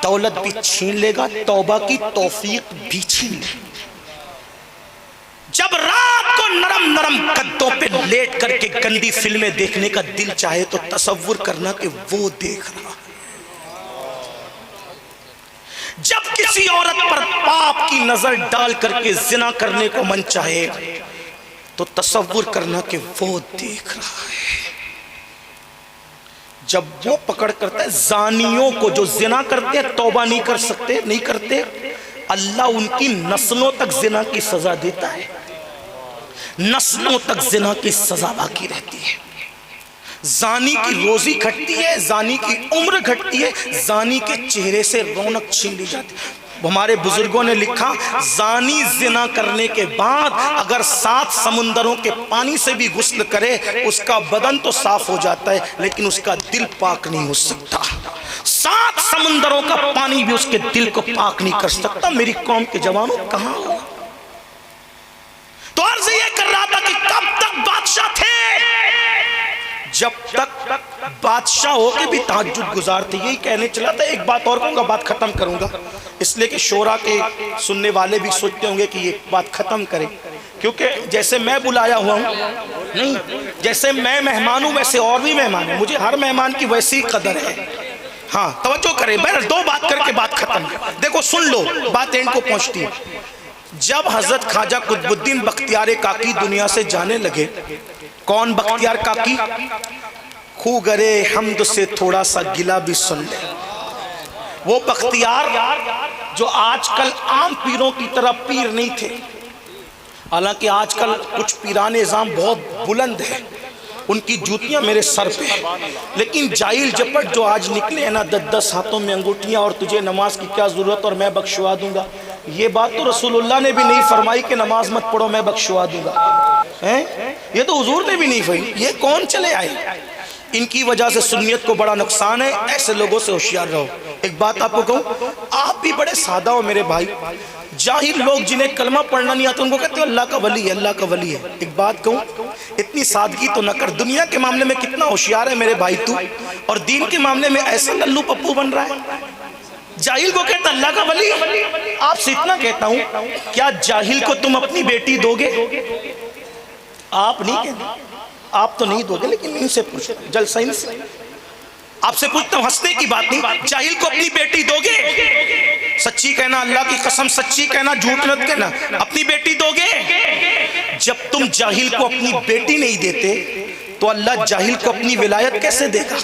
دولت بھی چھین لے گا, توبہ کی توفیق بھی چھین لے گا. جب رات کو نرم نرم قدوں پہ لیٹ کر کے گندی فلمیں دیکھنے کا دل چاہے تو تصور کرنا کہ وہ دیکھ رہا ہے. جب کسی عورت پر پاپ کی نظر ڈال کر کے زنا کرنے کو من چاہے تو تصور کرنا کہ وہ دیکھ رہا ہے. جب وہ پکڑ کرتا ہے زانیوں کو, جو زنا کرتے ہیں توبہ نہیں کرتے, اللہ ان کی نسلوں تک زنا کی سزا دیتا ہے, نسلوں تک زنا کی سزا باقی رہتی ہے. زانی کی روزی گھٹتی ہے, زانی کی عمر گھٹتی ہے, زانی کے چہرے سے رونق چھین لی جاتی ہے. ہمارے بزرگوں نے لکھا, زانی زنا کرنے کے بعد اگر 7 سمندروں کے پانی سے بھی غسل کرے اس کا بدن تو صاف ہو جاتا ہے, لیکن اس کا دل پاک نہیں ہو سکتا. 7 سمندروں کا پانی بھی اس کے دل کو پاک نہیں کر سکتا. میری قوم کے جوانوں کہاں ہو؟ تو عرض یہ کر رہا تھا کہ کب تک بادشاہ تھے؟ جب تک بادشاہ ہو کے بھی تہجد گزار تھے. یہی کہنے چلا تھا. ایک بات اور کہوں گا, بات ختم کروں گا, اس لیے کہ شورا کے سننے والے بھی سوچتے ہوں گے کہ یہ بات ختم کرے, کیونکہ جیسے میں بلایا ہوا ہوں, نہیں جیسے میں مہمان ہوں ویسے اور بھی مہمان ہیں, مجھے ہر مہمان کی ویسی قدر ہے. ہاں توجہ کریں, میں 2 بات کر کے بات ختم. دیکھو سن لو, بات اینڈ کو پہنچتی ہے. جب حضرت خواجہ قطب الدین بختیار کاکی دنیا سے جانے لگے, کون بختیار کاکی؟ خو گرے حمد سے تھوڑا سا گلہ بھی سن لے. وہ بختیار جو آج کل عام پیروں کی طرح پیر نہیں تھے, حالانکہ آج کل کچھ پیران اعظام بہت بلند ہیں, ان کی جوتیاں میرے سر پہ, لیکن جاہل جپٹ جو آج نکلے ہیں نا 10 ہاتھوں میں انگوٹھیاں, اور تجھے نماز کی کیا ضرورت اور میں بخشوا دوں گا. یہ بات تو رسول اللہ نے بھی نہیں فرمائی کہ نماز مت پڑھو میں بخشوا دوں گا, یہ تو حضور نے بھی نہیں فرمائی. یہ کون چلے آئے؟ ان کی وجہ سے سنیت کو بڑا نقصان ہے. ایسے لوگوں سے ہوشیار رہو. ایک بات آپ کو کہوں, آپ بھی بڑے سادہ ہو میرے بھائی. جاہل لوگ جنہیں کلمہ پڑھنا نہیں آتا ان کو کہتے ہو اللہ کا ولی ہے, اللہ کا ولی ہے. ایک بات کہوں, اتنی سادگی تو نہ کر. دنیا کے معاملے میں کتنا ہوشیار ہے میرے بھائی تو, اور دین کے معاملے میں ایسا للو پپو بن رہا ہے. جاہل کو کہتا اللہ کا ولی. آپ سے اتنا کہتا ہوں, کیا جاہل کو تم اپنی بیٹی دو گے؟ آپ نہیں کہتے, آپ تو نہیں دو گے, لیکن ان سے پوچھتا ہوں, جلسہ ان سے آپ سے پوچھتا ہوں, ہنسنے کی بات نہیں. جاہل کو اپنی بیٹی دو گے؟ سچی کہنا, اللہ کی قسم سچی کہنا, جھوٹ مت کہنا. اپنی بیٹی دو گے؟ جب تم جاہل کو اپنی بیٹی نہیں دیتے تو اللہ جاہل کو اپنی ولایت کیسے دے گا؟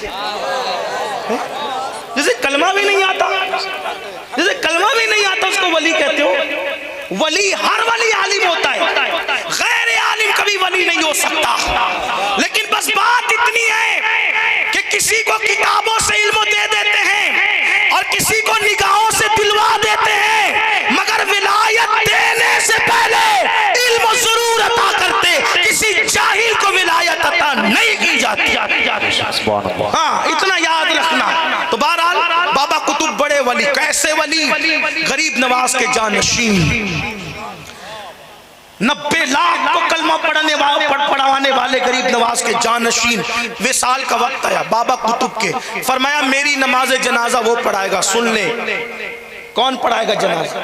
جسے کلمہ بھی نہیں آتا, جسے کلمہ بھی نہیں آتا اس کو ولی کہتے ہو؟ ولی, ہر ولی عالم ہوتا ہے, غیر عالم کبھی ولی نہیں ہو سکتا. لیکن بس بات اتنی ہے کہ کسی کو کتابوں سے علم دے دیتے ہیں اور کسی کو نگاہوں سے دلوا دیتے ہیں، مگر ولایت دینے سے پہلے علم ضرور عطا کرتے، کسی جاہل کو ولایت عطا نہیں کی جاتی۔ ہاں اتنا یاد رکھنا۔ تو بہرحال بابا قطب بڑے ولی، کیسے ولی؟ غریب نواز کے جانشین، 90 لاکھ کو کلمہ پڑھانے والے غریب نواز کے جانشین۔ وصال کا وقت آیا بابا قطب کے، فرمایا میری نماز جنازہ وہ پڑھائے گا، سن لے کون پڑھائے گا جنازہ؟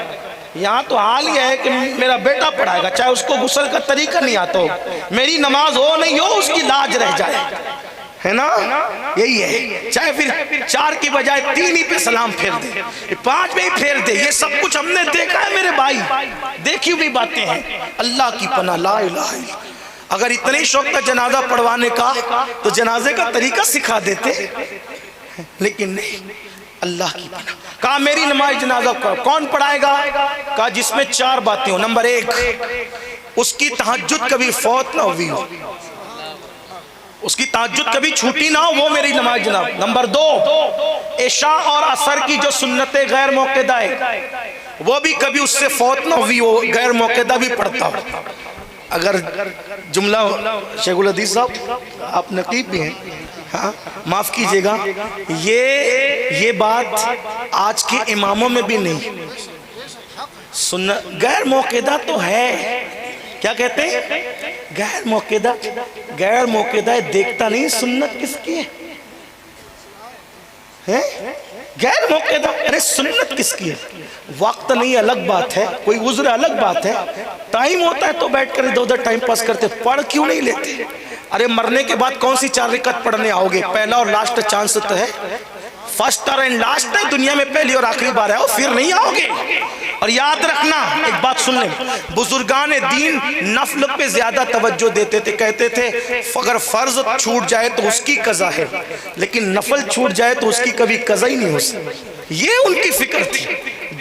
یہاں تو حال یہ ہے کہ میرا بیٹا پڑھائے گا، چاہے اس کو غسل کا طریقہ نہیں آتا ہو، میری نماز ہو نہیں ہو اس کی لاج رہ جائے، ہے نا؟ یہی ہے، چاہے پھر 4 کی بجائے 3 ہی پہ سلام پھیر دے، 5 پہ ہی پھیر دے، یہ سب کچھ ہم نے دیکھا ہے میرے بھائی، دیکھی ہوئی باتیں ہیں۔ اللہ کی پناہ، لا الہ الا اللہ۔ اگر اتنے شوق کا جنازہ پڑھوانے کا تو جنازے کا طریقہ سکھا دیتے، لیکن نہیں، اللہ کی پناہ۔ کہا میری نماز جنازہ کون پڑھائے گا؟ کہا جس میں 4 باتیں ہوں۔ نمبر 1، اس کی تہجد کبھی فوت نہ ہوئی ہو، اس کی تہجد کبھی چھوٹی نہ ہو، وہ میری نماز جنازہ۔ نمبر 2، عشاء اور عصر کی جو سنتیں غیر موقدہ ہے وہ بھی کبھی اس سے فوت نہ ہوئی ہو، غیر موقدہ بھی پڑھتا ہو۔ اگر جملہ شیخ الحدیث صاحب آپ نقیب بھی ہیں، ہاں معاف کیجئے گا، یہ بات آج کے اماموں میں بھی نہیں، غیر موقدہ تو ہے، کیا کہتے ہیں؟ غیر موقدہ، غیر موقدہ دیکھتا نہیں سنت کس کی ہے؟ غیر موقدہ، ارے سنت کس کی ہے؟ وقت نہیں الگ بات ہے، کوئی عذر الگ بات ہے، ٹائم ہوتا ہے تو بیٹھ کر ادھر ادھر ٹائم پاس کرتے، پڑھ کیوں نہیں لیتے؟ ارے مرنے کے بعد کون سی 4 رکعت پڑھنے آؤ گے؟ پہلا اور لاسٹ چانس تو ہے، فرسٹ اور لاسٹ ہے، دنیا میں پہلی اور آخری بار آؤ، پھر نہیں آؤ گے۔ اور یاد رکھنا ایک بات سن لیں، بزرگان دین نفل پہ زیادہ توجہ دیتے تھے، کہتے تھے اگر فرض چھوٹ جائے تو اس کی قضا ہے، لیکن نفل چھوٹ جائے تو اس کی کبھی قضا ہی نہیں ہو سکتی۔ یہ ان کی فکر تھی،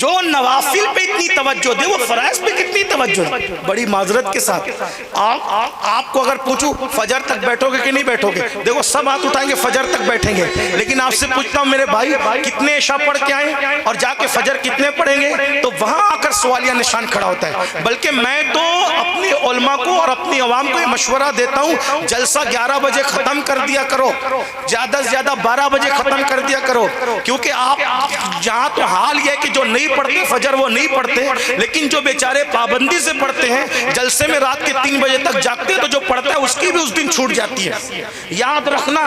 جو نوافل پہ اتنی توجہ دے وہ فرائض پہ کتنی توجہ دے۔ بڑی معذرت کے ساتھ آپ کو اگر پوچھوں فجر تک بیٹھو گے کہ نہیں بیٹھو گے، دیکھو سب ہاتھ اٹھائیں گے فجر تک بیٹھیں گے، لیکن آپ سے پوچھتا ہوں میرے بھائی کتنے عشاء پڑھ کے آئیں اور جا کے فجر کتنے پڑھیں گے؟ تو وہاں آ کر سوالیہ نشان کھڑا ہوتا ہے۔ بلکہ میں تو اپنے علماء کو اور اپنی عوام کو یہ مشورہ دیتا ہوں، جلسہ 11 بجے ختم کر دیا کرو، زیادہ سے زیادہ 12 بجے ختم کر دیا کرو، کیونکہ آپ جہاں تو حال یہ ہے کہ جو نہیں پڑھتے فجر وہ نہیں پڑھتے، لیکن جو بیچارے پابندی سے پڑھتے ہیں جلسے میں رات کے 3 بجے تک جاگتے تو جو پڑھتا ہے اس کی بھی اس دن چھوٹ جاتی ہے۔ یاد رکھنا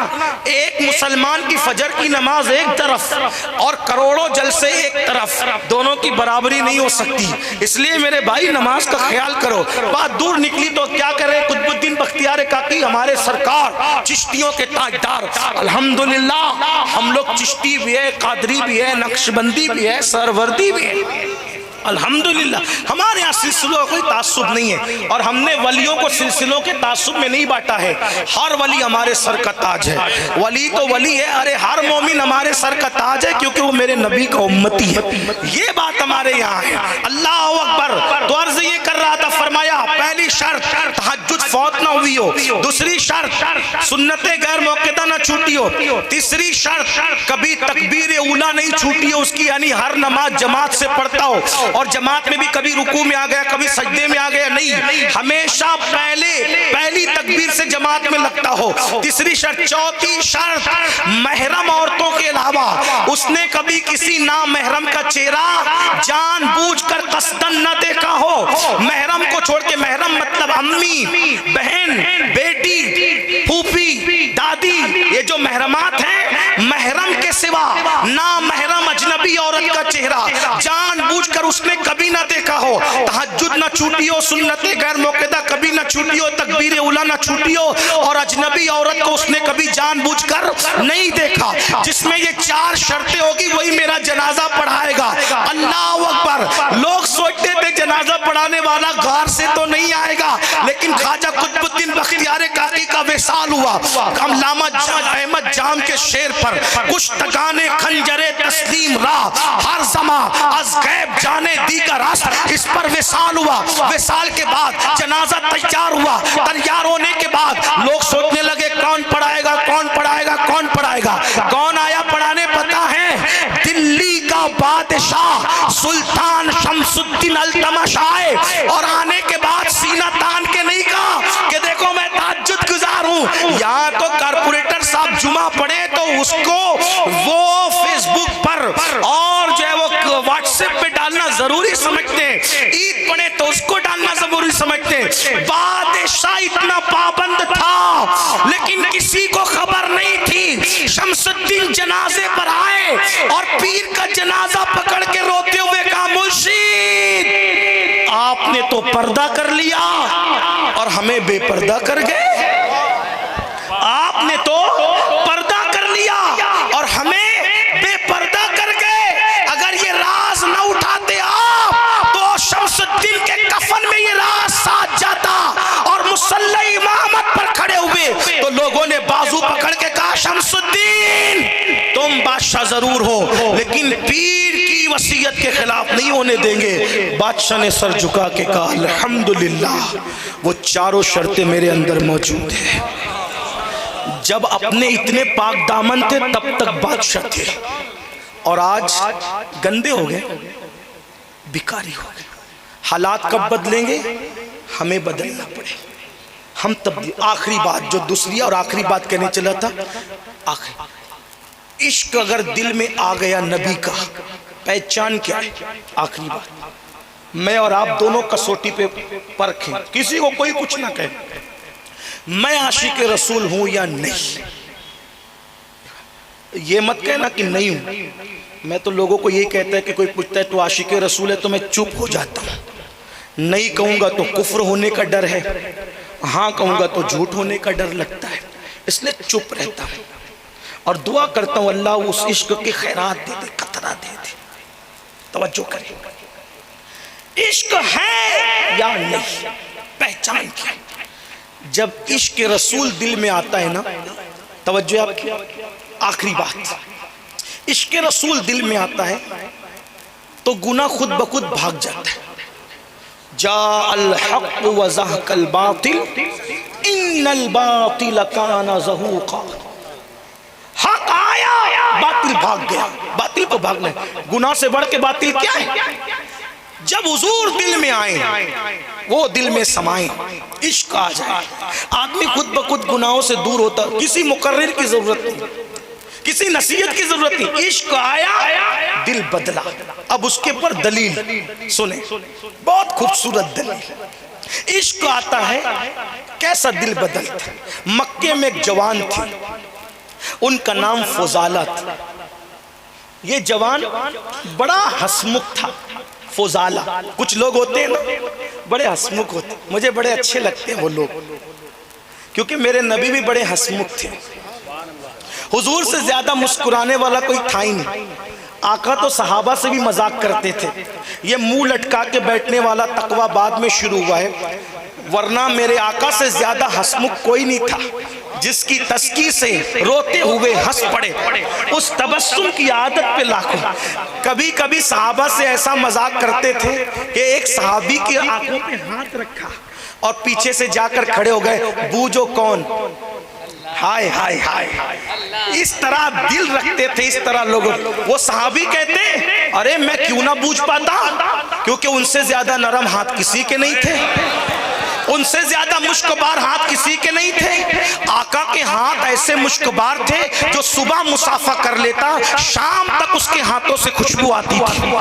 ایک مسلمان کی فجر کی نماز ایک طرف اور کروڑوں جلسے ایک طرف، دونوں کی برابری نہیں ہو سکتی، اس لیے میرے بھائی نماز کا خیال کرو۔ بات دور نکلی تو کیا کرے، قطب الدین بختیار کاکی ہمارے سرکار چشتیوں کے تاجدار، الحمدللہ ہم لوگ چشتی بھی ہے، قادری بھی ہے، نقشبندی بھی ہے، سروردی بھی ہے، الحمدللہ ہمارے یہاں سلسلوں کا کوئی تعصب نہیں ہے، اور ہم نے ولیوں کو سلسلوں کے تعصب میں نہیں بانٹا ہے، ہر ولی ہمارے سر کا تاج ہے، ولی تو ولی ہے، ارے ہر مومن ہمارے سر کا تاج ہے کیونکہ وہ میرے نبی کا امتی ہے، یہ بات ہمارے یہاں ہے۔ اللہ اکبر۔ تو عرض یہ کر رہا تھا، فرمایا پہلی شرط تہجد فوت نہ ہوئی ہو، دوسری شرط سنتیں غیر موقدہ نہ چھوٹی ہو، تیسری شرط کبھی تکبیر اولیٰ نہیں چھوٹی ہو اس کی، یعنی ہر نماز جماعت سے پڑھتا ہو، اور جماعت میں بھی کبھی رکوع میں آ گیا کبھی سجدے میں آ گیا نہیں، ہمیشہ پہلی تکبیر سے جماعت میں لگتا ہو۔ تیسری شرط، چوتھی شرط محرم عورتوں کے علاوہ اس نے کبھی کسی نامحرم کا چہرہ جان بوجھ کر قصدن نہ دیکھا ہو۔ محرم کو چھوڑ کے، محرم مطلب امی، بہن، بیٹی، پھوپھی، دادی، یہ جو محرمات ہیں، محرم کے سوا نامحرم اجنبی عورت کا چہرہ جان بوجھ کر اس نے کبھی نہ دیکھا ہو۔ تہجد نہ چھوٹی ہو، سنتیں غیر موقدہ کبھی نہ چھوٹی ہو، تکبیر اولیٰ نہ چھوٹی ہو، اور اجنبی عورت کو اس نے کبھی جان بوجھ کر نہیں دیکھا۔ جس میں یہ 4 شرطیں ہوگی وہی میرا جنازہ پڑھائے گا۔ اللہ اکبر۔ لوگ سوچتے تھے جنازہ پڑھانے والا غار سے تو نہیں آئے گا، لیکن خواجہ قطب الدین بختیار کاکی کا وصال ہوا۔ علامہ احمد جام کے شعر پر، کشتگان خنجر تسلیم راہ ہر زمان از غیب جانے دیگر راست، اس پر وصال ہوا۔ وصال کے بعد جنازہ تیار ہوا، تیار ہونے کے بعد لوگ سوچنے لگے کون پڑھائے گا، کون پڑھائے گا، کون پڑھائے گا۔ کون آیا پڑھانے پتا ہے؟ دلی کا بادشاہ سلطان شمس الدین التمش آئے اور آنے کے بعد سینہ تان کے نہیں کہا کہ دیکھو میں تہجد گزار ہوں. یہاں تو کارپوریٹر صاحب جمعہ پڑھے تو اس کو وہ فیس بک پر اور جو ہے وہ واٹس ایپ پہ ڈالنا ضروری سمجھتے ہیں, عید پڑھے تو اس کو ڈالنا ضروری سمجھتے ہیں. بادشاہ اتنا پابند تھا لیکن کسی کو خبر نہیں تھی. شمس الدین جنازے پر آئے اور پیر کا جنازہ پکڑ کے روتے ہوئے کہا مرشد آپ نے تو پردہ کر لیا اور ہمیں بے پردہ کر گئے. آپ نے تو پردہ کر لیا اور ہمیں بے پردہ کر گئے. اگر یہ راز نہ اٹھاتے آپ تو شمس الدین کے کفن میں یہ راز ساتھ جاتا. اور مصلی امامت پر کھڑے ہوئے تو لوگوں نے بازو پکڑ کے کہا شمس الدین تم بادشاہ ضرور ہو لیکن پیر کی وصیت کے خلاف نہیں ہونے دیں گے. بادشاہ نے سر جھکا کے کہا الحمدللہ وہ چاروں شرطیں میرے اندر موجود ہیں. جب اپنے اتنے پاک دامن تھے تب تک بادشاہ تھے اور آج گندے ہو گئے, بیکاری ہو گئے. حالات کب بدلیں گے؟ ہمیں بدلنا پڑے. ہم تبدیل. آخری بات جو دوسری اور آخری بات کہنے چلا تھا, آخری عشق اگر دل میں آ گیا نبی کا پہچان کیا ہے؟ آخری بات میں اور آپ دونوں کسوٹی پہ پرکھیں, کسی کو کوئی کچھ نہ کہے میں عاشق رسول ہوں یا نہیں. یہ مت کہنا کہ نہیں ہوں. میں تو لوگوں کو یہی کہتا ہے کہ کوئی پوچھتا ہے تو عاشق رسول ہے تو میں چپ ہو جاتا ہوں. نہیں کہوں گا تو کفر ہونے کا ڈر ہے, ہاں کہوں گا تو جھوٹ ہونے کا ڈر لگتا ہے, اس لیے چپ رہتا ہوں اور دعا کرتا ہوں اللہ اس عشق کی خیرات دے دے, قطرہ دے دے. توجہ کریں, عشق ہے یا نہیں, پہچان کیا. جب عشق رسول دل میں آتا ہے نا, توجہ آپ کی, آخری بات, عشق رسول دل میں آتا ہے تو گناہ خود بخود بھاگ جاتا ہے. جاء الحق وزهق الباطل ان الباطل كان زهوقا. حق آیا باطل بھاگ گیا. باطل کو بھاگنا ہے, گناہ سے بڑھ کے باطل کیا ہے؟ جب حضور دل میں آئیں وہ دل میں سمائیں, عشق آ جائے, آدمی خود بخود گناہوں سے دور ہوتا. کسی مقرر کی ضرورت نہیں, کسی نصیحت کی ضرورت نہیں. عشق آیا دل بدلا. اب اس کے پر دلیل سنیں, بہت خوبصورت دلیل. عشق آتا ہے کیسا دل بدلتا. مکے میں ایک جوان تھی, ان کا نام فضالہ تھا. یہ جوان بڑا ہسمکھ تھا. فضالہ, کچھ لوگ ہوتے ہیں نا بڑے ہسمکھ ہوتے, مجھے بڑے اچھے لگتے ہیں وہ لوگ کیونکہ میرے نبی بھی بڑے ہسمکھ تھے. حضور سے زیادہ مسکرانے والا کوئی تھا ہی نہیں. آقا تو صحابہ سے بھی مذاق کرتے تھے. یہ منہ لٹکا کے بیٹھنے والا تقوی بعد میں شروع ہوا ہے, ورنہ میرے آقا سے زیادہ ہسمکھ کوئی نہیں تھا. جس کی تسکی سے روتے ہوئے ہنس پڑے, اس تبسم کی عادت پہ لاکھوں. کبھی کبھی صحابہ سے ایسا مذاق کرتے تھے کہ ایک صحابی کی آنکھوں پہ ہاتھ رکھا اور پیچھے سے جا کر کھڑے ہو گئے, بوجھو کون, ہائے ہائے ہائے. اس طرح دل رکھتے تھے, اس طرح لوگوں. وہ صحابی کہتے ہیں ارے میں کیوں نہ بوجھ پاتا, کیونکہ ان سے زیادہ نرم ہاتھ کسی کے نہیں تھے, ان سے زیادہ مشکبار ہاتھ کسی کے نہیں تھے. آقا کے ہاتھ ایسے مشکبار تھے جو صبح مصافحہ کر لیتا شام تک اس کے ہاتھوں سے خوشبو آتی تھی.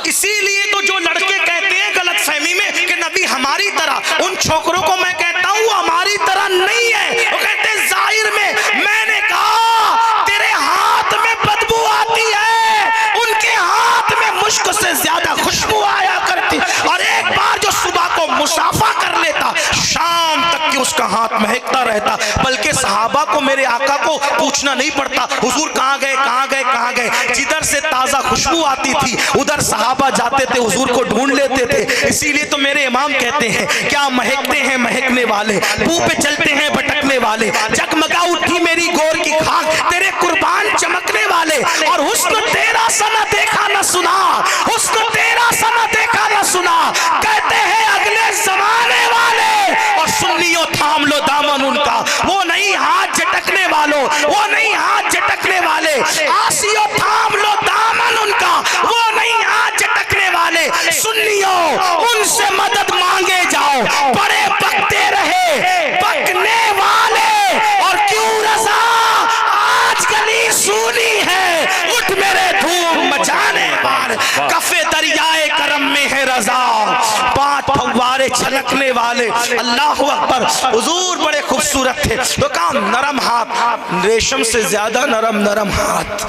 اسی لیے تو جو لڑکے کہتے ہیں غلط فہمی میں کہ نبی ہماری طرح, ان چھوکروں کو میں کہتا ہوں وہ ہماری طرح نہیں ہے. وہ کہتے ہیں ظاہر میں نے کہا تیرے ہاتھ میں بدبو آتی ہے, ان کے ہاتھ میں مشک سے زیادہ خوشبو آیا کرتی. اور ایک بار جو صبح کو مصافحہ کر لیتا شام تک کہ اس کا ہاتھ مہکتا رہتا. بلکہ صحابہ کو میرے آقا کو پوچھنا نہیں پڑتا حضور کہاں گئے کہاں گئے کہاں گئے. جدھر سے تازہ خوشبو آتی تھی ادھر صحابہ جاتے تھے, حضور کو ڈھونڈ لیتے تھے. اسی لیے تو میرے امام کہتے ہیں کیا مہکتے ہیں مہکنے والے, بو پہ چلتے ہیں بھٹکنے والے, جگمگا اٹھی میری گور کی خاک تیرے قربان چمکنے والے. اور حسن تیرا سا نہ دیکھا نہ سنا, حسن تیرا سا نہ دیکھا نہ سنا, کہتے ہیں اگلے زمانے والے. اور سنیوں تھام لو دامن ان کا, وہ نہیں ہاتھ جھٹکنے والوں, وہ نہیں ہاتھ چھلکنے والے، اللہ اکبر، حضور بڑے خوبصورت تھے، تو کہا نرم ہاتھ، ریشم سے زیادہ نرم نرم ہاتھ،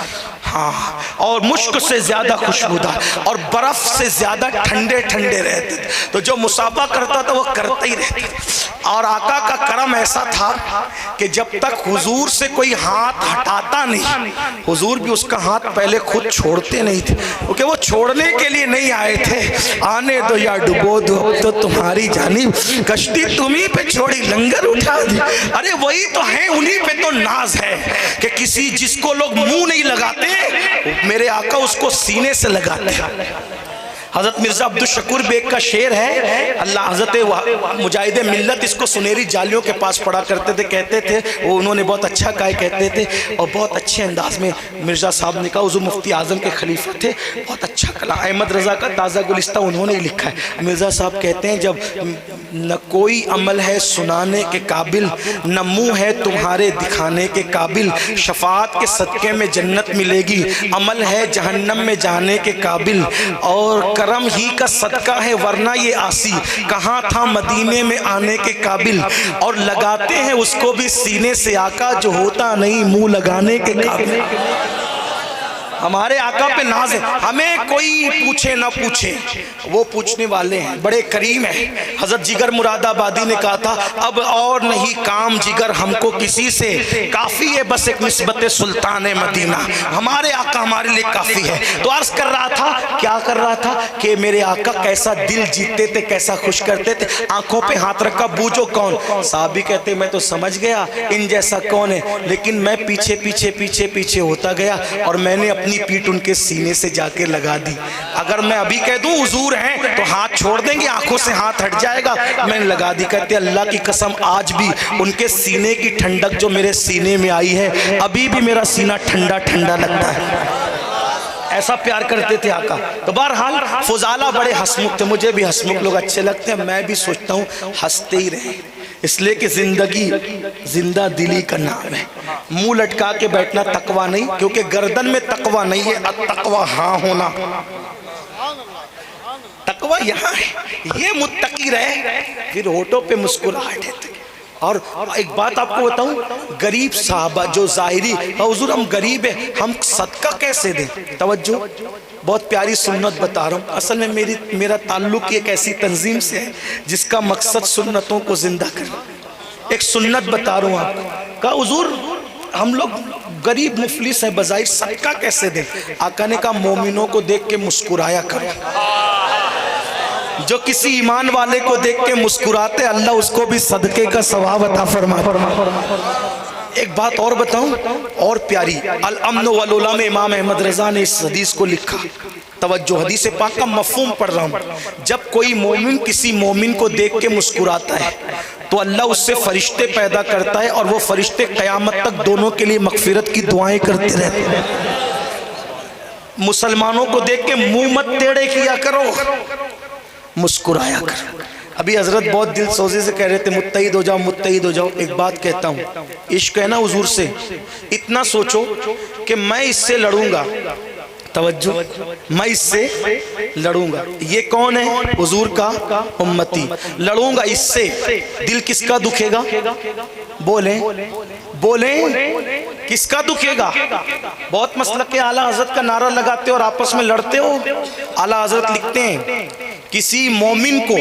ہاں، اور مشک سے زیادہ خوشبودار، اور برف سے زیادہ ٹھنڈے ٹھنڈے رہتے تھے، تو جو مصافحہ کرتا تھا وہ کرتا ہی رہتا تھا۔ اور آقا کا کرم ایسا تھا کہ جب تک حضور سے کوئی ہاتھ ہٹاتا نہیں، حضور بھی اس کا ہاتھ پہلے خود چھوڑتے نہیں تھے، کیونکہ وہ چھوڑنے کے لیے نہیں آئے تھے، آنے دو یا ڈبو دو اب تو تمہاری جانب، کشتی تمہیں پہ چھوڑی لنگر اٹھا دی، ارے وہی تو ہیں، انہی پہ تو ناز ہے کہ کسی جس کو لوگ منہ نہیں لگاتے میرے آقا اس کو سینے سے لگاتے ہیں۔ حضرت مرزا عبدالشکور بیگ کا شعر ہے، اللہ حضرت مجاہد ملت اس کو سنہری جالیوں کے پاس پڑھا کرتے تھے، کہتے تھے وہ انہوں نے بہت اچھا کہا کہتے تھے، اور بہت اچھے انداز میں مرزا صاحب نے کہا، حضور مفتی اعظم کے خلیفہ تھے، بہت اچھا کلام، احمد رضا کا تازہ گلستہ انہوں نے ہی لکھا ہے۔ مرزا صاحب کہتے ہیں، جب نہ کوئی عمل ہے سنانے کے قابل، نہ منہ ہے تمہارے دکھانے کے قابل، شفاعت کے صدقے میں جنت ملے گی، عمل ہے جہنم میں جانے کے قابل، اور کرم ہی کا صدقہ ہے ورنہ یہ آسی، کہاں تھا مدینے میں آنے کے قابل، اور لگاتے ہیں اس کو بھی سینے سے آقا جو ہوتا نہیں منہ لگانے کے قابل۔ ہمارے آقا پہ ناز ہے، ہمیں کوئی پوچھے نہ پوچھے وہ پوچھنے والے ہیں، بڑے کریم ہیں۔ حضرت جگر مراد آبادی نے کہا تھا، اب اور نہیں کام جگر ہم کو کسی سے، کافی ہے بس ایک نسبت سلطان مدینہ، ہمارے آقا ہمارے لئے کافی ہے۔ تو عرض کر رہا تھا، کیا کر رہا تھا کہ میرے آقا کیسا دل جیتے تھے، کیسا خوش کرتے تھے، آنکھوں پہ ہاتھ رکھا، بوجھو کون؟ صحابی کہتے میں تو سمجھ گیا ان جیسا کون ہے، لیکن میں پیچھے پیچھے پیچھے پیچھے ہوتا گیا اور میں نے اپنی پیٹ ان کے سینے سے جا کے لگا دی۔ اگر میں ابھی کہہ دوں حضور ہیں تو ہاتھ چھوڑ دیں گے، آنکھوں سے ہاتھ ہٹ جائے گا، میں نے لگا دی۔ کہتے اللہ کی قسم آج بھی ان کے سینے کی ٹھنڈک جو میرے سینے میں آئی ہے، ابھی بھی میرا سینہ ٹھنڈا ٹھنڈا لگتا ہے، ایسا پیار کرتے تھے آقا۔ تو بہرحال فضالہ بڑے ہسمکھ تھے، مجھے بھی ہسمکھ لوگ اچھے لگتے ہیں، میں بھی سوچتا ہوں ہنستے ہی رہیں، اس لیے کہ زندگی زندہ دلی کا نام ہے۔ منہ لٹکا کے بیٹھنا تقویٰ نہیں، کیونکہ گردن میں تقویٰ نہیں ہے، التقویٰ ہاں ہونا، تقویٰ یہاں ہے، یہ متقی رہے پھر ہونٹوں پہ مسکراہٹ ہے۔ اور ایک بات آپ کو بتاؤں، غریب صحابہ جو ظاہری، حضور ہم غریب ہیں ہم صدقہ کیسے دیں؟ توجہ، بہت پیاری سنت بتا رہا ہوں، اصل میں میرا تعلق ایک ایسی تنظیم سے ہے جس کا مقصد سنتوں کو زندہ کرنا۔ ایک سنت بتا رہا ہوں آپ کو، کہا حضور ہم لوگ غریب مفلس ہیں، بظاہر صدقہ کیسے دیں؟ آقا نے کہا مومنوں کو دیکھ کے مسکرایا کرو، جو کسی ایمان والے کو دیکھ کے مسکراتے اللہ اس کو بھی صدقے کا ثواب عطا فرماتا۔ ایک بات اور بتاؤں اور پیاری، الامن والعلا میں امام احمد رضا نے اس حدیث کو لکھا، توجہ حدیث پاک کا مفہوم پڑھ رہا ہوں، جب کوئی مومن کسی مومن کو دیکھ کے مسکراتا ہے تو اللہ اس سے فرشتے پیدا کرتا ہے، اور وہ فرشتے قیامت تک دونوں کے لیے مغفرت کی دعائیں کرتے رہتے ہیں۔ مسلمانوں کو دیکھ کے منہ مت ٹیڑھے کیا کرو، مسکرایا کرو۔ ابھی حضرت بہت دل سوزی سے کہہ رہے تھے متحد ہو جاؤ متحد ہو جاؤ، ایک بات کہتا ہوں، عشق ہے نا حضور سے، اتنا سوچو کہ میں اس سے لڑوں گا، توجہ، میں اس سے لڑوں گا، یہ کون ہے؟ حضور کا امتی، لڑوں گا اس سے، دل کس کا دکھے گا؟ بولیں بولیں، کس کا دکھے گا؟ بہت مسلک اعلیٰ حضرت کا نعرہ لگاتے اور آپس میں لڑتے ہو۔ اعلیٰ حضرت لکھتے ہیں کسی مومن کو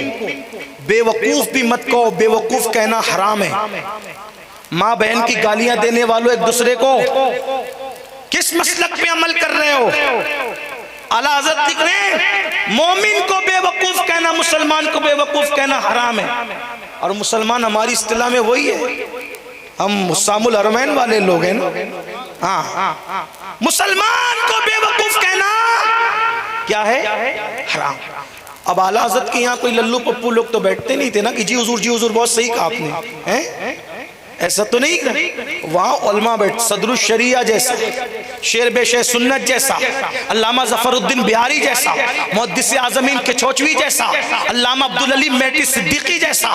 بے وقوف بھی مت کہو، بے وقوف کہنا حرام ہے۔ ماں بہن کی گالیاں دینے والوں ایک دوسرے کو کس مسلک پہ عمل کر رہے ہو؟ اعلیٰ حضرت لکھ رہے ہیں مومن کو بے وقوف کہنا، مسلمان کو بے وقوف کہنا حرام ہے، اور مسلمان ہماری اصطلاح میں وہی ہے، ہم حسام الحرمین والے لوگ ہیں نا، ہاں، مسلمان کو بے وقوف کہنا کیا ہے؟ حرام۔ اب اعلیٰ حضرت کے یہاں کوئی للو پپو لوگ تو بیٹھتے نہیں تھے نا کہ جی حضور بہت صحیح کہا آپ نے، ایسا تو نہیں، وہاں علماء بیٹھ، صدر الشریعہ جیسا، شیر بے شیر سنت جیسا، علامہ ظفر الدین بہاری جیسا، محدث اعظمین کے چوچوی جیسا، علامہ عبدالعلی میٹی صدیقی جیسا،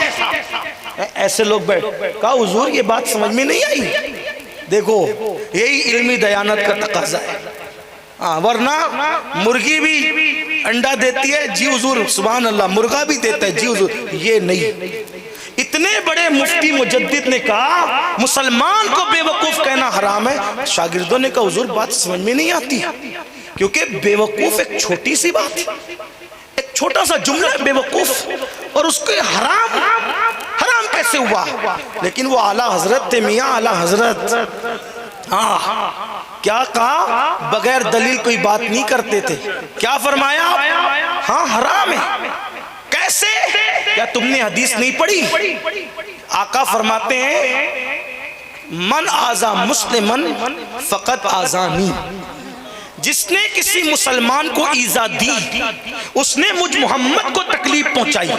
ایسے لوگ بیٹھ، کہا حضور یہ بات سمجھ میں نہیں آئی، دیکھو یہی علمی دیانت کا تقاضا ہے، ورنہ مرغی بھی انڈا دیتی ہے جی حضور، سبحان اللہ، مرغا بھی دیتا ہے جی حضور، یہ نہیں۔ اتنے بڑے مفتی مجدد نے کہا مسلمان کو بے وقوف کہنا حرام ہے، شاگردوں نے کہا حضور بات سمجھ میں نہیں آتی، کیونکہ بے وقوف ایک چھوٹی سی بات ہے، ایک چھوٹا سا جملہ ہے بے وقوف، اور اس کو حرام کیسے ہوا؟ لیکن وہ اعلیٰ حضرت تھے، میاں اعلیٰ حضرت، کیا کہا؟ بغیر دلیل کوئی بات نہیں کرتے تھے۔ کیا فرمایا؟ ہاں حرام ہے۔ کیسے؟ کیا تم نے حدیث نہیں پڑھی؟ آقا فرماتے ہیں من آذا مسلمن فقط آذانی، جس نے کسی مسلمان کو ایذا دی اس نے مجھ محمد کو تکلیف پہنچائی۔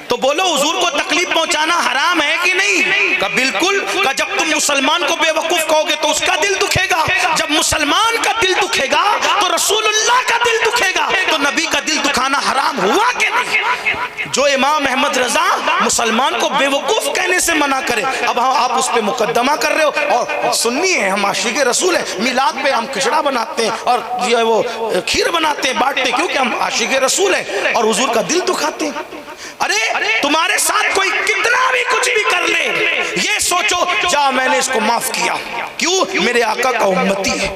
تو بولو حضور کو تکلیف پہنچانا حرام ہے کہ نہیں؟ کہ بالکل، کہ جب تم مسلمان کو بے وقوف کہو گے تو اس کا دل دکھے گا، جب مسلمان کا دل دکھے گا تو رسول اللہ کا دل دکھے گا، تو نبی کا دل دکھانا حرام ہوا کہ نہیں؟ جو امام احمد رضا مسلمان کو بے وقوف کہنے سے منع کرے، اب آپ اس پہ مقدمہ کر رہے ہو، اور سنی ہے، ہم عاشق رسول ہیں، میلاد پہ ہم کھچڑا بناتے ہیں اور وہ کھیر بناتے ہیں، بانٹتے ہیں، کیونکہ ہم عاشق رسول ہیں اور حضور کا دل دکھاتے ہیں۔ ارے تمہارے ساتھ کوئی کتنا بھی کچھ بھی کر لے، یہ سوچو جا میں نے اس کو معاف کیا، کیوں؟ میرے آقا کا امتی ہے،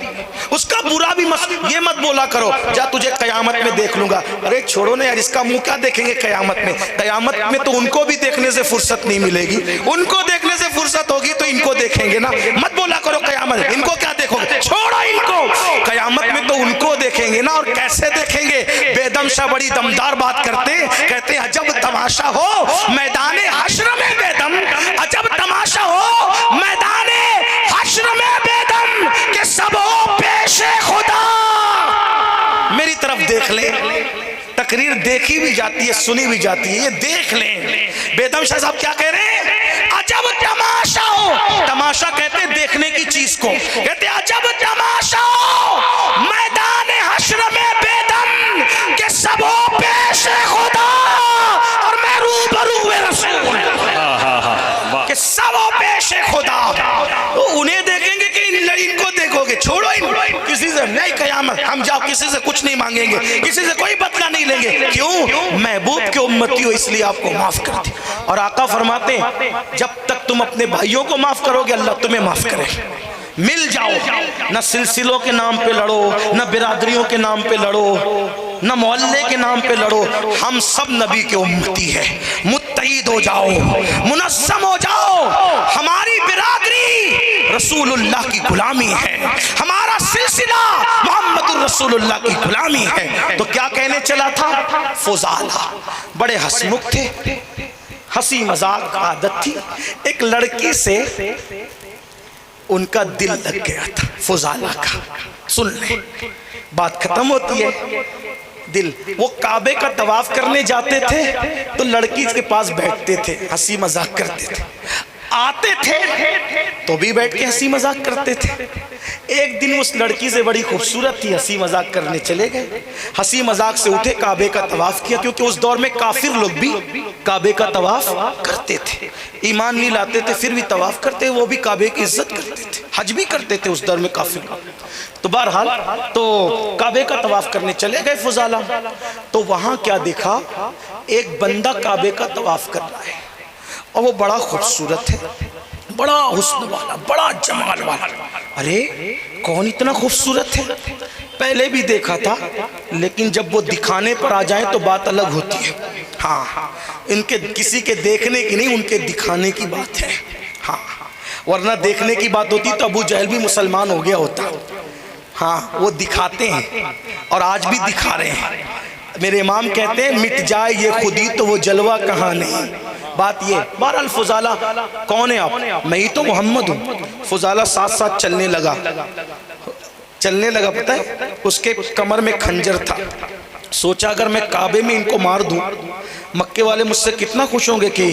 اس کا برا بھی یہ مت بولا کرو جا تجھے قیامت میں دیکھ لوں گا۔ ارے چھوڑو نا یار، اس کا منہ کیا دیکھیں گے قیامت میں؟ قیامت میں تو ان کو بھی دیکھنے سے فرصت نہیں ملے گی، ان کو دیکھنے سے فرصت ہوگی تو ان کو دیکھیں گے نا، مت بولا کرو قیامت ان کو کیا دیکھو گے، چھوڑو ان کو، قیامت میں تو ان کو دیکھیں گے نا، اور کیسے دیکھیں گے؟ بے دم شاہ بڑی دمدار بات کرتے، کہتے عجب تماشا ہو میدان حشر میں بے دم، عجب تماشا ہو میدان حشر میں بے دم، کہ سب ہو پیش خدا۔ میری طرف دیکھ لیں، تقریر دیکھی بھی جاتی ہے، سنی بھی جاتی ہے، یہ دیکھ لیں۔ بے دم شاہ صاحب کیا کہہ رہے ہیں؟ عجب تماشا ہو، تماشا کہتے ہیں دیکھنے کی چیز کو، کہتے ہیں عجب تماشا ہو میدان حشر میں بے دم، کہ سب ہو پیش خدا اور میں روبرو رسول، کہ سب ہو پیش خدا۔ انہیں دیکھیں گے کہ ان کو دیکھو گے؟ چھوڑو ان، کسی سے نہیں قیامت، ہم جاؤ کسی سے کچھ نہیں مانگیں گے، کسی سے کوئی بدلہ نہیں لیں گے، کیوں؟ محبوب کے امتی ہو اس لیے آپ کو معاف کر دی۔ اور آقا فرماتے ہیں جب تک تم اپنے بھائیوں کو معاف کرو گے اللہ تمہیں معاف کرے۔ مل جاؤ، نہ سلسلوں کے نام پہ لڑو، نہ برادریوں کے نام پہ لڑو، نہ محلے کے نام پہ لڑو، ہم سب نبی کے امتی ہیں، متحد ہو جاؤ، منظم ہو جاؤ۔ ہماری برادری رسول اللہ کی غلامی ہے، ہمارا سلسلہ محمد الرسول اللہ کی غلامی ہے۔ تو کیا کہنے چلا تھا؟ فضالہ بڑے ہنسمکھ تھے، ہنسی مذاق عادت تھی، ایک لڑکی سے ان کا دل لگ گیا تھا، فضالہ کا۔ سن لیں، بات ختم ہوتی ہے، دل، وہ کعبے کا طواف کرنے جاتے تھے تو لڑکی کے پاس بیٹھتے تھے، ہنسی مذاق کرتے تھے، آتے تھے تو بھی بیٹھ کے ہنسی مذاق کرتے تھے۔ ایک دن اس لڑکی سے بڑی خوبصورت تھی، ہنسی مذاق کرنے چلے گئے، ہنسی مذاق سے اٹھے، کعبے کا طواف کیا، کیونکہ اس دور میں کافر لوگ بھی کعبے کا طواف کرتے تھے، ایمان نہیں لاتے تھے پھر بھی طواف کرتے، وہ بھی کعبے کی عزت کرتے تھے، حج بھی کرتے تھے اس دور میں کافر لوگ۔ تو بہرحال تو کعبے کا طواف کرنے چلے گئے فضالہ، تو وہاں کیا دیکھا؟ ایک بندہ کعبے کا طواف کر رہا ہے اور وہ بڑا خوبصورت ہے، بڑا حسن والا، بڑا جمال والا۔ ارے کون اتنا خوبصورت ہے؟ پہلے بھی دیکھا تھا، لیکن جب وہ دکھانے پر آ جائیں تو بات الگ ہوتی ہے۔ ہاں، ان کے کسی کے دیکھنے کی نہیں، ان کے دکھانے کی بات ہے۔ ہاں، ورنہ دیکھنے کی بات ہوتی تو ابو جہل بھی مسلمان ہو گیا ہوتا۔ ہاں، وہ دکھاتے ہیں اور آج بھی دکھا رہے ہیں۔ میرے امام کہتے ہیں مٹ جائے یہ خودی تو وہ جلوہ کہاں نہیں۔ بات یہ، بہرحال فضالہ کون ہے آپ؟ میں ہی تو محمد ہوں۔ فضالہ ساتھ ساتھ چلنے لگا، پتہ ہے اس کے کمر میں خنجر تھا، سوچا اگر میں کعبے میں ان کو مار دوں مکے والے مجھ سے کتنا خوش ہوں گے کہ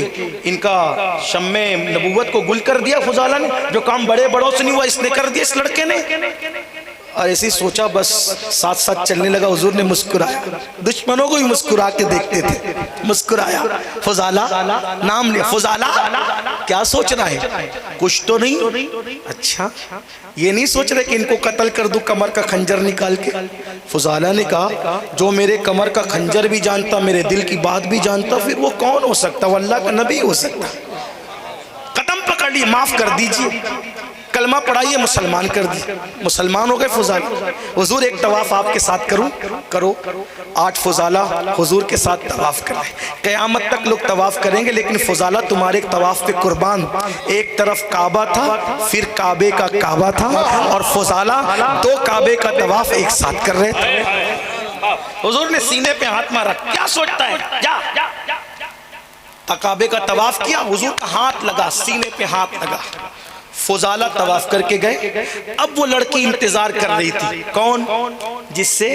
ان کا شمع نبوت کو گل کر دیا فضالہ نے، جو کام بڑے بڑوں سے نہیں ہوا اس نے کر دیا اس لڑکے نے۔ اور ایسے ہی سوچا بس ساتھ ساتھ چلنے لگا. حضور نے مسکرایا, دشمنوں کو بھی مسکرا کے دیکھتے تھے, مسکرایا. فضالہ نام لیا, فضالہ کیا سوچ رہا ہے, کچھ تو نہیں؟ اچھا یہ نہیں سوچ رہے کہ ان کو قتل کر دوں کمر کا خنجر نکال کے. فضالہ نے کہا جو میرے کمر کا خنجر بھی جانتا, میرے دل کی بات بھی جانتا, پھر وہ کون ہو سکتا؟ وہ اللہ کا نبی ہو سکتا. قدم پکڑ لی, معاف کر دیجئے, کلمہ پڑھائیے, مسلمان کر دی, مسلمان ہو گئے فضالہ. حضور ایک طواف آپ کے ساتھ کروں؟ کرو. 8 فضالہ حضور کے ساتھ طواف کر رہے. قیامت تک لوگ طواف کریں گے, لیکن فضالہ تمہارے ایک طواف پہ قربان. ایک طرف کعبہ تھا, پھر کعبے کا کعبہ تھا, اور فضالہ 2 کعبے کا طواف ایک ساتھ کر رہے تھے. حضور نے سینے پہ ہاتھ مارا, کیا سوچتا ہے, جا. کعبے کا طواف کیا, حضور کا ہاتھ لگا, سینے پہ ہاتھ لگا. فضالہ طواف کر کے گئے. اب وہ لڑکی انتظار کر رہی تھی. کون؟ جس سے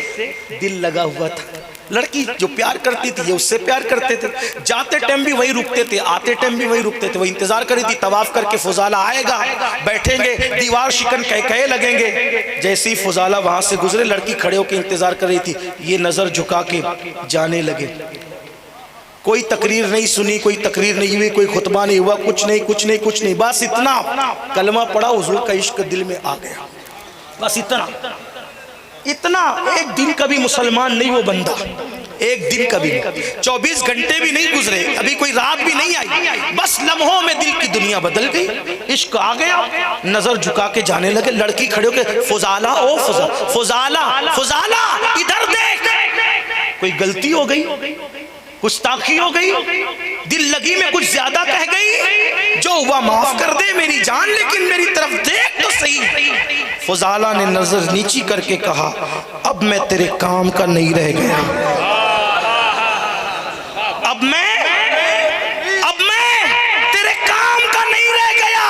دل لگا ہوا تھا. لڑکی جو پیار کرتی تھی, یہ اس سے پیار کرتے تھے. جاتے ٹائم بھی وہی رکتے تھے, آتے ٹائم بھی وہی رکتے تھے. وہ انتظار کر رہی تھی. طواف کر کے فضالہ آئے گا, بیٹھیں گے, دیوار شکن کہے لگیں گے. جیسے ہی فضالہ وہاں سے گزرے, لڑکی کھڑے ہو کے انتظار کر رہی تھی. یہ نظر جھکا کے جانے لگے. کوئی تقریر نہیں سنی, کوئی تقریر نہیں ہوئی, کوئی خطبہ نہیں ہوا, کچھ نہیں. بس اتنا کلمہ پڑھا, حضور کا عشق دل میں آ گیا. بس اتنا. ایک دن کا بھی مسلمان نہیں وہ بندہ, ایک دن کا بھی, 24 گھنٹے بھی نہیں گزرے, ابھی کوئی رات بھی نہیں آئی, بس لمحوں میں دل کی دنیا بدل گئی. عشق آ گیا, نظر جھکا کے جانے لگے. لڑکی کھڑے ہو کے فضالہ, او فضالہ ادھر دیکھ. کوئی غلطی ہو گئی, گستاخی ہو گئی, دل لگی میں کچھ زیادہ کہہ گئی, جو ہوا معاف کر دے میری جان, لیکن میری طرف دیکھ تو صحیح. فضالہ نے نظر نیچی کر کے کہا, اب میں تیرے کام کا نہیں رہ گیا, اب میں تیرے کام کا نہیں رہ گیا.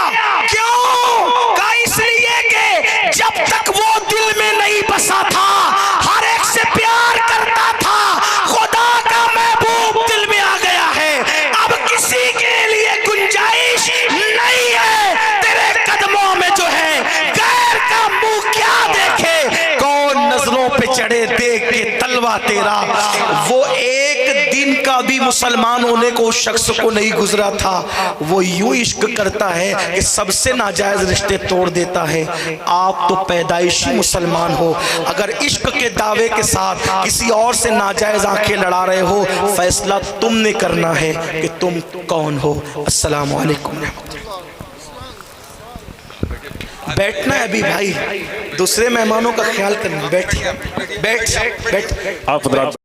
کیوں؟ کہا اس لیے کہ جب تک وہ دل میں نہیں بسا تھا, ہر ایک سے پیار کرتا تھا, خدا کا محبوب دل میں آ گیا ہے, اب کسی کے لیے گنجائش نہیں ہے. تیرے قدموں میں جو ہے غیر کا منہ کیا دیکھے, کون نظروں پہ چڑھے دیکھ کے تلوا تیرا. وہ ایک دن کا بھی مسلمان ہونے کو اس شخص کو نہیں گزرا تھا. وہ یوں عشق کرتا ہے کہ سب سے ناجائز رشتے توڑ دیتا ہے. آپ تو پیدائشی مسلمان ہو, اگر عشق کے دعوے کے ساتھ کسی اور سے ناجائز آنکھیں لڑا رہے ہو, فیصلہ تم نے کرنا ہے کہ تم کون ہو. السلام علیکم. بیٹھنا ہے ابھی بھائی, دوسرے مہمانوں کا خیال کرنا. بیٹھ. آپ